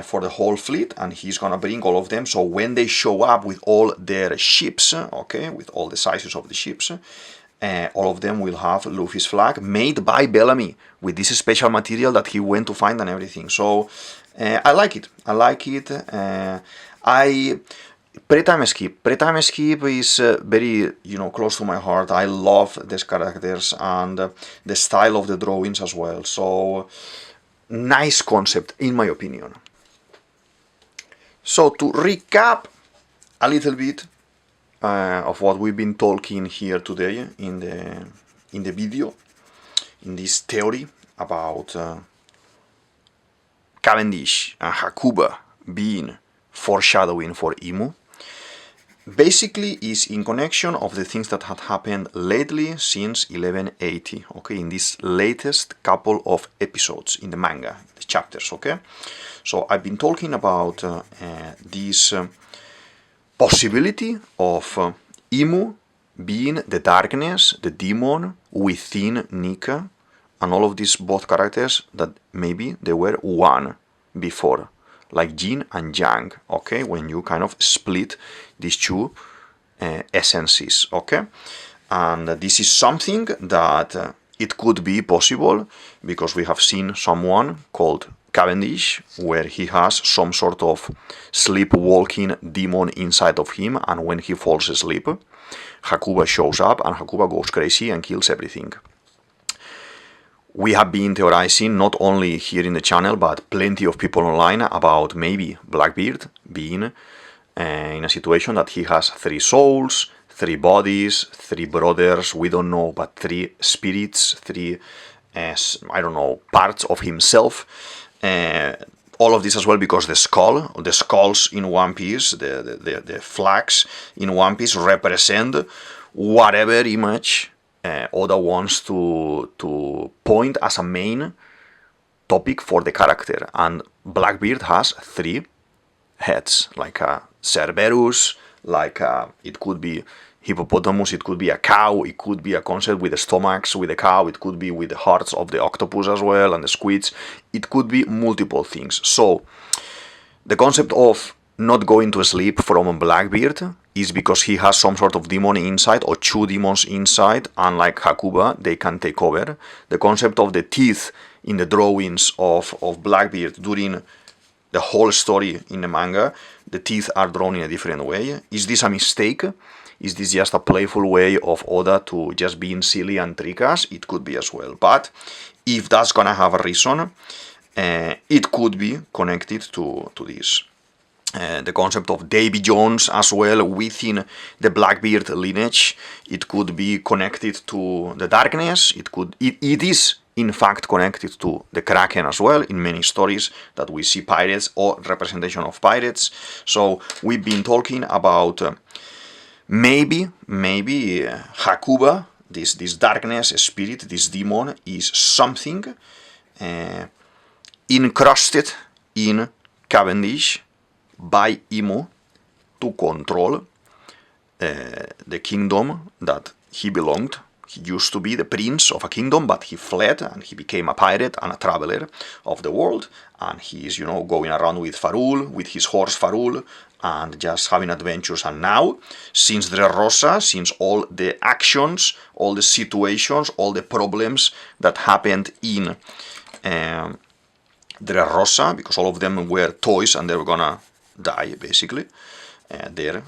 S1: for the whole fleet, and he's gonna bring all of them. So when they show up with all their ships, okay, with all the sizes of the ships, all of them will have Luffy's flag made by Bellamy with this special material that he went to find and everything. So I like it. Pre-time skip is very, you know, close to my heart. I love these characters and the style of the drawings as well. So nice concept in my opinion. So to recap a little bit of what we've been talking here today in the video, in this theory about Cavendish and Hakuba being foreshadowing for Imu, basically is in connection of the things that had happened lately since 1180, okay, in this latest couple of episodes in the manga, the chapters, okay. So I've been talking about this possibility of Imu being the darkness, the demon within Nika, and all of these both characters that maybe they were one before, like Yin and Yang, okay, when you kind of split these two essences, okay. And this is something that it could be possible because we have seen someone called Cavendish, where he has some sort of sleepwalking demon inside of him, and when he falls asleep, Hakuba shows up and Hakuba goes crazy and kills everything. We have been theorizing, not only here in the channel, but plenty of people online, about maybe Blackbeard being in a situation that he has 3 souls, 3 bodies, 3 brothers, we don't know, but 3 spirits, 3, I don't know, parts of himself. All of this as well because the skulls in One Piece, the flags in One Piece represent whatever image Oda wants to point as a main topic for the character. And Blackbeard has 3 heads, like a Cerberus, like it could be hippopotamus, it could be a cow, it could be a concept with the stomachs with the cow, it could be with the hearts of the octopus as well and the squids, it could be multiple things. So the concept of not going to sleep from Blackbeard is because he has some sort of demon inside, or 2 demons inside, unlike Hakuba, they can take over. The concept of the teeth in the drawings of Blackbeard during the whole story in the manga, the teeth are drawn in a different way. Is this a mistake? Is this just a playful way of Oda to just being silly and trick us? It could be as well. But if that's gonna have a reason, it could be connected to this. The concept of Davy Jones as well within the Blackbeard lineage, it could be connected to the darkness. It is in fact connected to the Kraken as well in many stories that we see pirates or representation of pirates. So we've been talking about maybe Hakuba, this darkness spirit, this demon, is something encrusted in Cavendish by Imu to control the kingdom that he belonged. He used to be the prince of a kingdom, but he fled and he became a pirate and a traveler of the world. And he is, going around with Farul, with his horse Farul, and just having adventures. And now, since Dressrosa, since all the actions, all the situations, all the problems that happened in Dressrosa, because all of them were toys and they were gonna die, basically, there.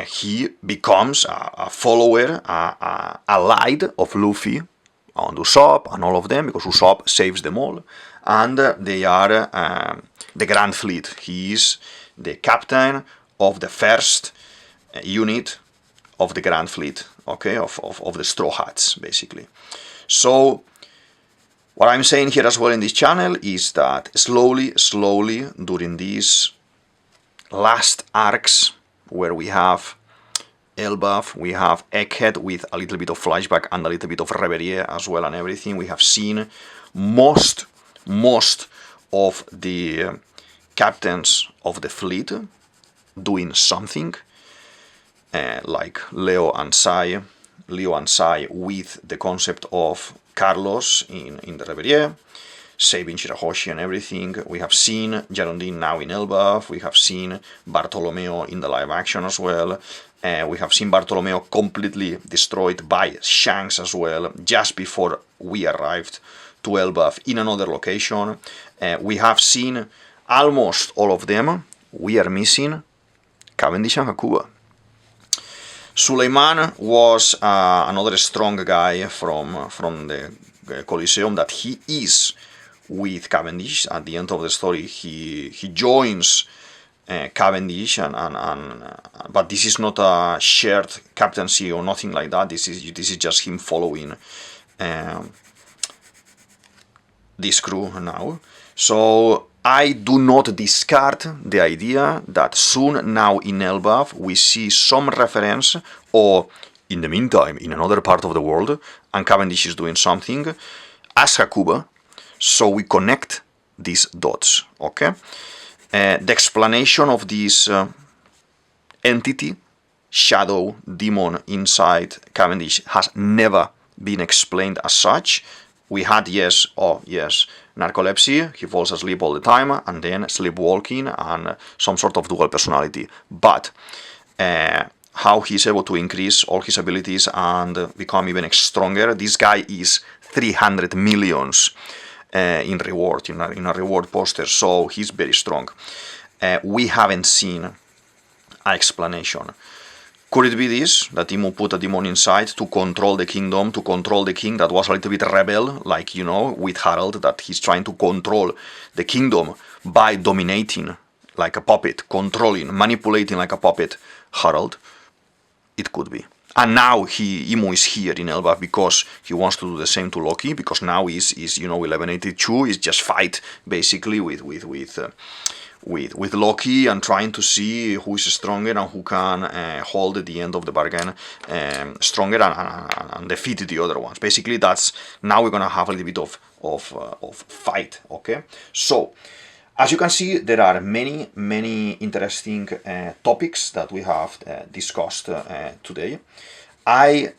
S1: He becomes a follower, a allied of Luffy and Usopp and all of them, because Usopp saves them all. And they are the Grand Fleet. He is the captain of the first unit of the Grand Fleet, okay, of the Straw Hats, basically. So what I'm saying here as well in this channel is that slowly, during these last arcs, where we have Elbaf, we have Egghead with a little bit of flashback and a little bit of Reverie as well and everything, we have seen most of the captains of the fleet doing something, like Leo and Sai with the concept of Carlos in the Reverie, saving Shirahoshi and everything. We have seen Jarundin now in Elbaf, we have seen Bartolomeo in the live action as well, we have seen Bartolomeo completely destroyed by Shanks as well, just before we arrived to Elbaf in another location. We have seen almost all of them. We are missing Cavendish and Hakuba. Suleiman was another strong guy from the Coliseum that he is with Cavendish. At the end of the story, he joins Cavendish, but this is not a shared captaincy or nothing like that. This is just him following this crew now. So I do not discard the idea that soon now in Elbaf we see some reference, or in the meantime in another part of the world, and Cavendish is doing something as Hakuba, so we connect these dots, okay? The explanation of this entity, shadow, demon inside Cavendish has never been explained as such. We had, yes, narcolepsy, he falls asleep all the time, and then sleepwalking and some sort of dual personality. But how he's able to increase all his abilities and become even stronger, this guy is 300 millions in reward, in a reward poster, so he's very strong. We haven't seen an explanation. Could it be this, that Imu put a demon inside to control the kingdom, to control the king that was a little bit rebel, like, you know, with Harald, that he's trying to control the kingdom by dominating like a puppet, controlling, manipulating like a puppet Harald? It could be. And now Imu is here in Elba because he wants to do the same to Loki, because now is 1182 is just fight basically with Loki and trying to see who is stronger and who can hold at the end of the bargain stronger and defeat the other ones. Basically, that's now we're gonna have a little bit of fight. Okay, so as you can see, there are many interesting topics that we have discussed today. I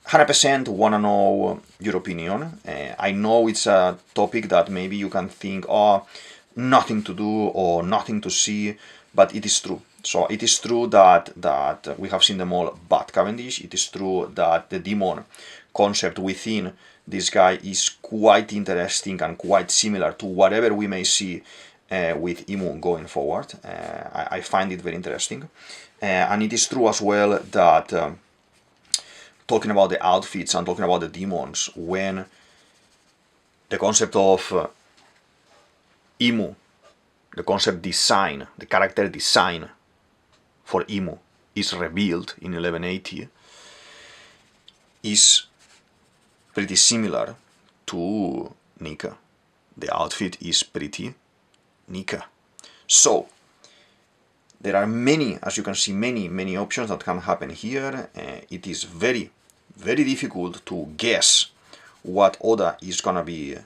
S1: 100% want to know your opinion. I know it's a topic that maybe you can think, oh, nothing to do or nothing to see, but it is true. So it is true that we have seen them all but Cavendish. It is true that the demon concept within this guy is quite interesting and quite similar to whatever we may see with Imu going forward. I find it very interesting. And it is true as well that talking about the outfits and talking about the demons, when the concept of Imu, the concept design, the character design for Imu is revealed in 1180, is pretty similar to Nika. The outfit is pretty Nika. So there are many, as you can see, many options that can happen here. It is very difficult to guess what Oda is gonna be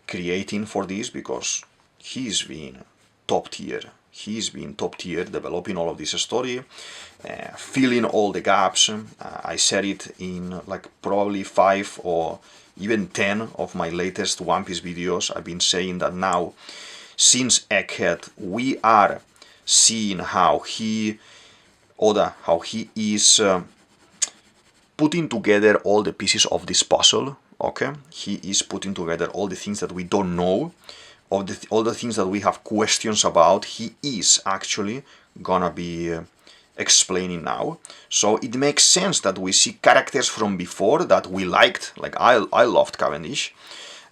S1: creating for this, because he's been top tier. He's been top tier developing all of this story, filling all the gaps. I said it in like probably 5 or even 10 of my latest One Piece videos. I've been saying that now, since Egghead, we are seeing how Oda is putting together all the pieces of this puzzle. Okay, he is putting together all the things that we don't know, all the things that we have questions about. He is actually gonna be explaining now. So it makes sense that we see characters from before that we liked, like I loved Cavendish,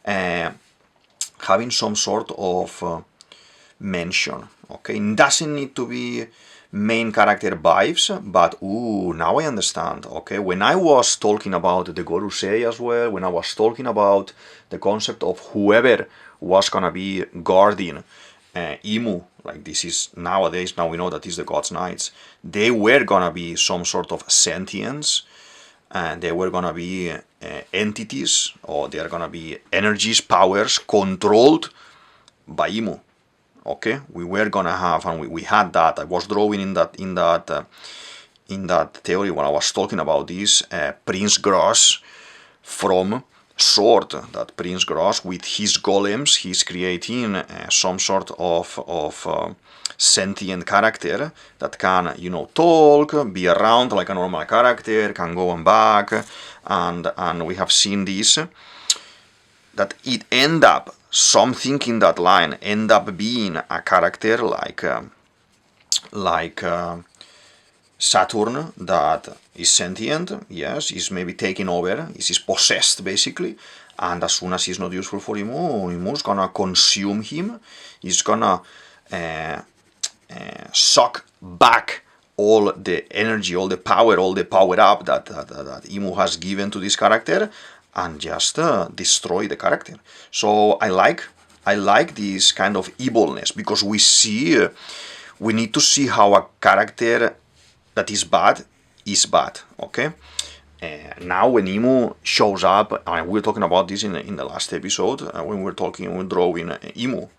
S1: having some sort of mention. Okay, it doesn't need to be main character vibes, but now I understand. Okay, when I was talking about the Gorusei as well, when I was talking about the concept of whoever was gonna be guarding Imu, like this is nowadays, now we know that is the God's Knights, they were gonna be some sort of sentience, and they were gonna be entities, or they are gonna be energies, powers controlled by Imu. Okay, we were gonna have, and we had that. I was drawing in that theory when I was talking about this Prince Gross from Sword. That Prince Gross with his golems, he's creating some sort of sentient character that can, you know, talk, be around like a normal character, can go and back, and we have seen this. That it end up something in that line end up being a character like Saturn that is sentient, yes, is maybe taking over, is possessed basically, and as soon as he's not useful for Imu's gonna consume him, he's gonna suck back all the energy, all the power up that Imu has given to this character, and just destroy the character. So I like this kind of evilness, because we need to see how a character that is bad, okay? Now when Imu shows up, and we were talking about this in the last episode, when we were drawing Imu.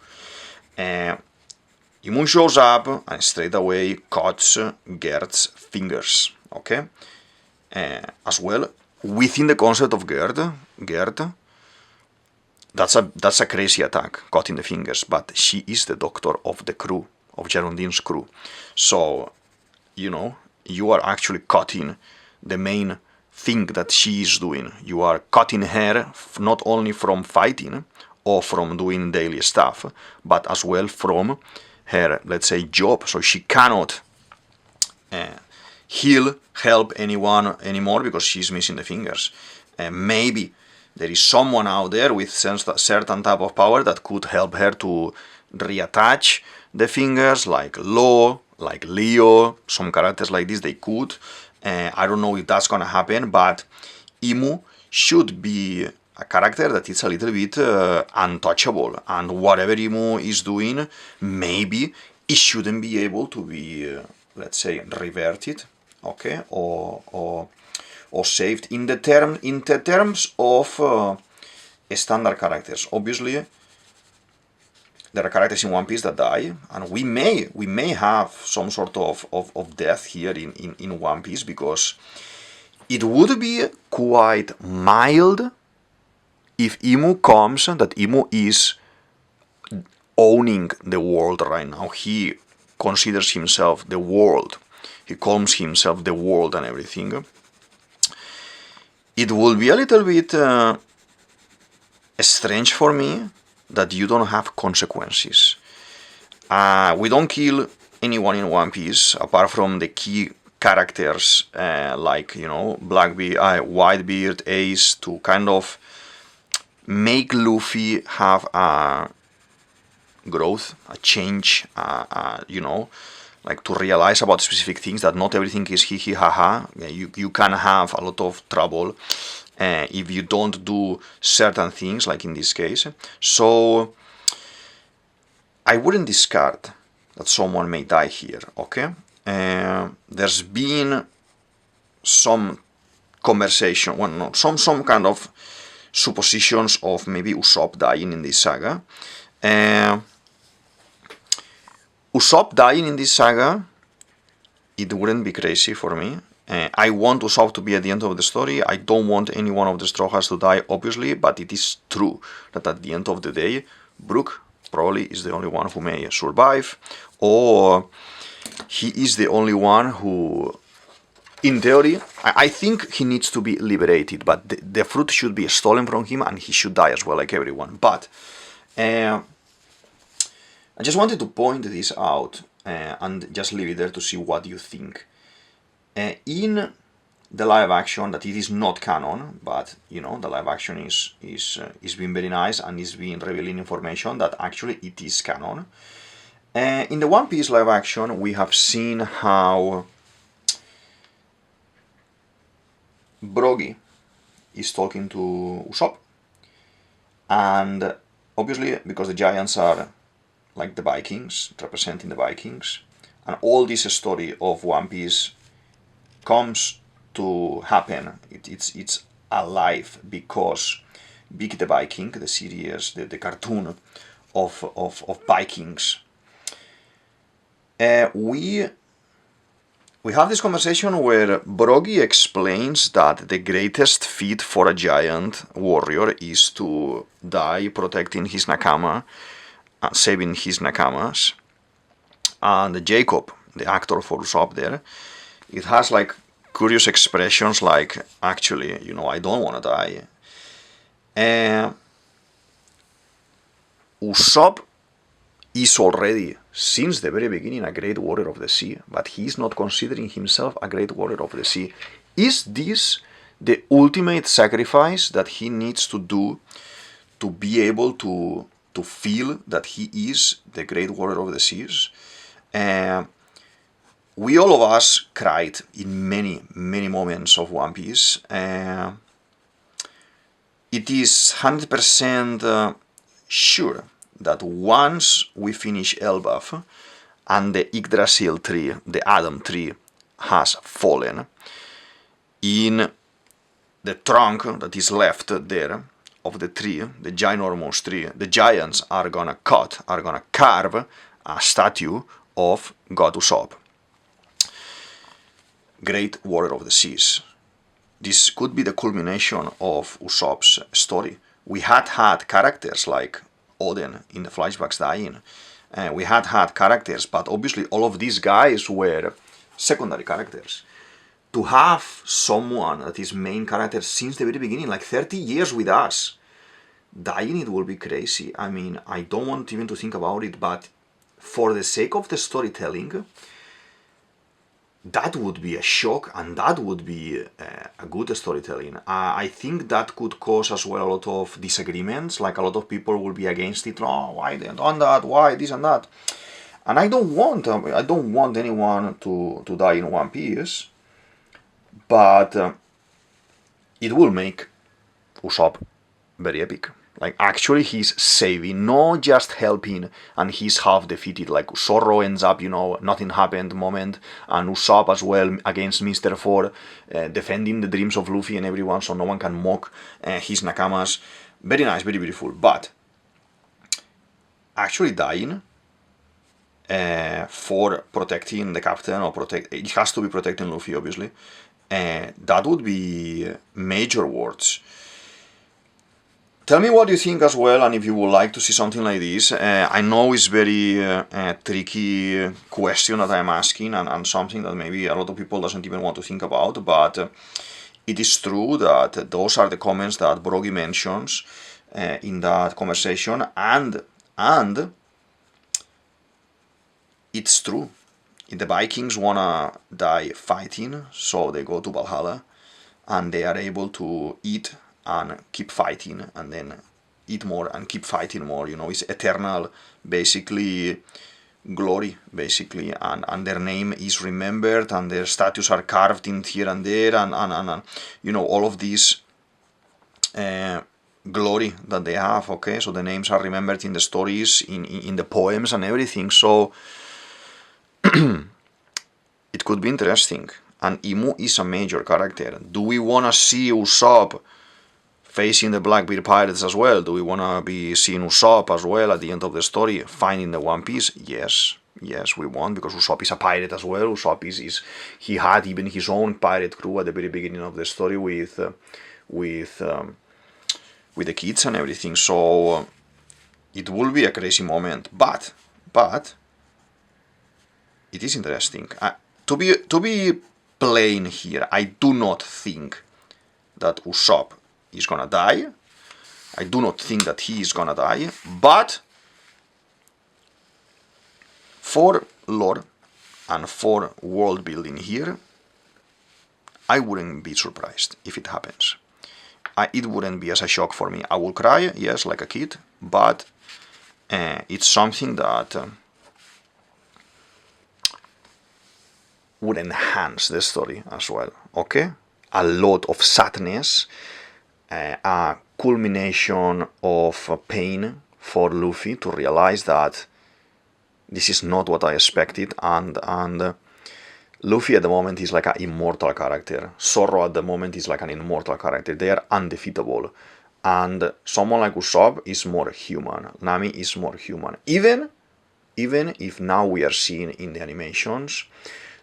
S1: Imu shows up and straight away cuts Gerd's fingers, okay? As well, within the concept of Gerd, that's a crazy attack, cutting the fingers, but she is the doctor of the crew, of Gerundine's crew. So, you know, you are actually cutting the main thing that she is doing. You are cutting her not only from fighting or from doing daily stuff, but as well from her, let's say, job. So she cannot help anyone anymore because she's missing the fingers. Maybe there is someone out there with certain type of power that could help her to reattach the fingers, like Lo, like Leo, some characters like this, they could. I don't know if that's gonna happen, but Imu should be a character that is a little bit untouchable, and whatever Imu is doing, maybe it shouldn't be able to be, let's say, reverted, okay, or saved in the terms of standard characters. Obviously, there are characters in One Piece that die, and we may have some sort of death here in One Piece, because it would be quite mild if Imu comes, that Imu is owning the world right now. He considers himself the world. He calls himself the world and everything. It will be a little bit strange for me that you don't have consequences. We don't kill anyone in One Piece apart from the key characters like, you know, Whitebeard, Ace, to kind of make Luffy have a growth, a change, you know, like to realize about specific things, that not everything is hee hee ha ha. You can have a lot of trouble if you don't do certain things, like in this case. So I wouldn't discard that someone may die here, okay? There's been some conversation, well, no, some kind of suppositions of maybe Usopp dying in this saga. Usopp dying in this saga, it wouldn't be crazy for me. I want Usopp to be at the end of the story. I don't want any one of the Straw Hats to die, obviously, but it is true that at the end of the day, Brook probably is the only one who may survive, or he is the only one who, in theory, I think he needs to be liberated, but the fruit should be stolen from him and he should die as well, like everyone. But I just wanted to point this out and just leave it there to see what you think. In the live action, that it is not canon, but you know, the live action is being very nice and is being revealing information that actually it is canon. In the One Piece live action, we have seen how Brogy is talking to Usopp, and obviously because the giants are like the Vikings, representing the Vikings, and all this story of One Piece comes to happen. It's alive because Big the Viking, the series, the cartoon of Vikings. We have this conversation where Brogy explains that the greatest feat for a giant warrior is to die protecting his nakama, saving his nakamas. And Jacob, the actor for Usopp there, it has like curious expressions like, actually, you know, I don't want to die. Usopp is already, since the very beginning, a great warrior of the sea, but he's not considering himself a great warrior of the sea. Is this the ultimate sacrifice that he needs to do to be able to feel that he is the great warrior of the seas? We all of us cried in many moments of One Piece. It is 100% sure that once we finish Elbaf and the Yggdrasil tree, the Adam tree, has fallen, in the trunk that is left there of the tree, the ginormous tree, the giants are gonna carve a statue of God Usopp, great warrior of the seas. This could be the culmination of Usopp's story. We had characters like Oden in the flashbacks dying. We had characters, but obviously all of these guys were secondary characters. To have someone that is main character since the very beginning, like 30 years with us, dying, it will be crazy. I mean, I don't want even to think about it, but for the sake of the storytelling, that would be a shock, and that would be a good storytelling. I think that could cause as well a lot of disagreements, like a lot of people will be against it. Oh, why they done that? Why this and that? And I don't want anyone to die in One Piece, but it will make Usopp very epic. Like, actually he's saving, not just helping, and he's half defeated, like Zorro ends up, you know, nothing happened moment, and Usopp as well against Mr. Four, defending the dreams of Luffy and everyone, so no one can mock his nakamas. Very nice, very beautiful, but actually dying for protecting the captain, or it has to be protecting Luffy, obviously, that would be major words. Tell me what you think as well, and if you would like to see something like this. I know it's very tricky question that I'm asking, and something that maybe a lot of people doesn't even want to think about, but it is true that those are the comments that Brogy mentions in that conversation, and it's true. The Vikings wanna die fighting, so they go to Valhalla, and they are able to eat and keep fighting, and then eat more and keep fighting more. You know, it's eternal, basically, glory, basically, and their name is remembered, and their statues are carved in here and there, and you know, all of these glory that they have. Okay, so the names are remembered in the stories, in the poems and everything. So it could be interesting. And Imu is a major character. Do we wanna see Usopp facing the Blackbeard pirates as well? Do we want to be seeing Usopp as well at the end of the story, finding the One Piece? Yes, we want, because Usopp is a pirate as well. Usopp he had even his own pirate crew at the very beginning of the story with the kids and everything. So it will be a crazy moment, but it is interesting. To be plain here, I do not think that Usopp is gonna die. I do not think that he is gonna die, but for lore and for world building here, I wouldn't be surprised if it happens. It wouldn't be as a shock for me. I will cry, yes, like a kid, but it's something that would enhance the story as well, okay? A lot of sadness, a culmination of pain for Luffy to realize that this is not what I expected, and Luffy at the moment is like an immortal character. Zorro at the moment is like an immortal character. They are undefeatable, and someone like Usopp is more human. Nami is more human. Even if now we are seeing in the animations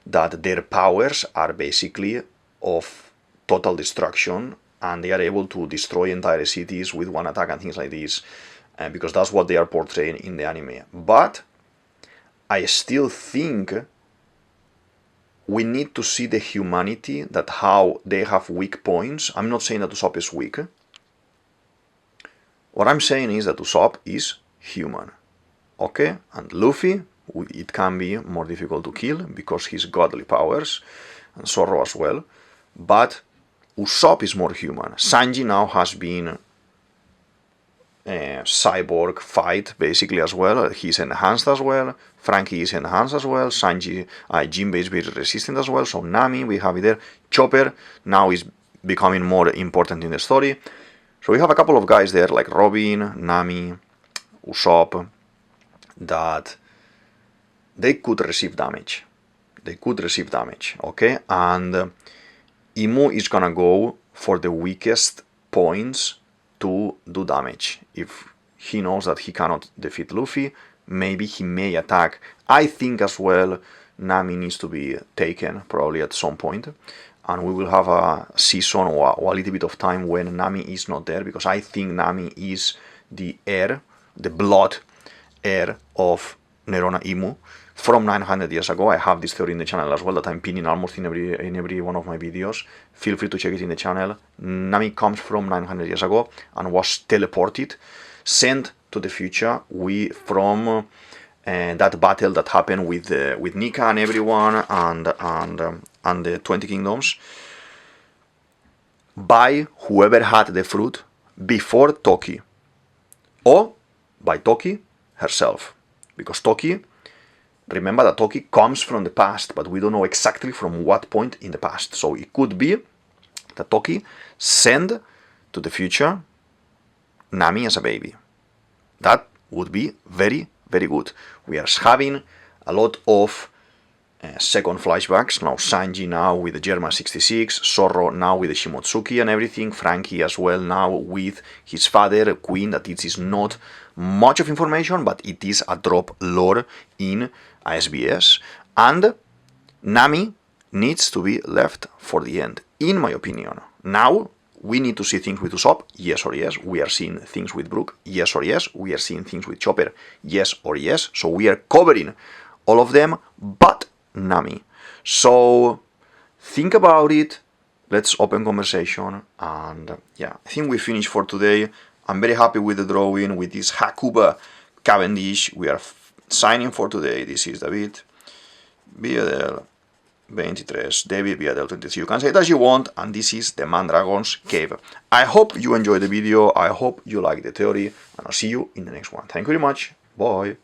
S1: that their powers are basically of total destruction, and they are able to destroy entire cities with one attack and things like this, because that's what they are portraying in the anime. But I still think we need to see the humanity, that how they have weak points. I'm not saying that Usopp is weak. What I'm saying is that Usopp is human, okay? And Luffy, it can be more difficult to kill because his godly powers, and Zorro as well, but Usopp is more human. Sanji now has been a cyborg fight basically as well. He's enhanced as well. Frankie is enhanced as well. Sanji, Jinbei is very resistant as well. So Nami, we have it there. Chopper now is becoming more important in the story. So we have a couple of guys there like Robin, Nami, Usopp, that they could receive damage. Okay? And Imu is gonna go for the weakest points to do damage. If he knows that he cannot defeat Luffy, maybe he may attack. I think as well Nami needs to be taken probably at some point, and we will have a season or a little bit of time when Nami is not there, because I think Nami is the heir, the blood heir of Nerona Imu, from 900 years ago. I have this theory in the channel as well that I'm pinning almost in every one of my videos. Feel free to check it in the channel. Nami comes from 900 years ago and was teleported, sent to the future from that battle that happened with Nika and everyone and the 20 kingdoms by whoever had the fruit before Toki, or by Toki herself, because Toki, remember that Toki comes from the past, but we don't know exactly from what point in the past. So it could be that Toki sent to the future Nami as a baby. That would be very, very good. We are having a lot of second flashbacks. Now Sanji now with the German 66, Zorro now with the Shimotsuki and everything, Frankie as well now with his father, Queen, that it is not much of information, but it is a drop lore in SBS. And Nami needs to be left for the end, in my opinion. Now, we need to see things with Usopp, yes or yes. We are seeing things with Brook, yes or yes. We are seeing things with Chopper, yes or yes. So we are covering all of them, but Nami. So think about it. Let's open conversation. And yeah, I think we finished for today. I'm very happy with the drawing, with this Hakuba Cavendish. We are signing for today. This is DavidViadel23, DavidViadel23. You can say it as you want. And this is the Mandragon's Cave. I hope you enjoyed the video. I hope you like the theory. And I'll see you in the next one. Thank you very much. Bye.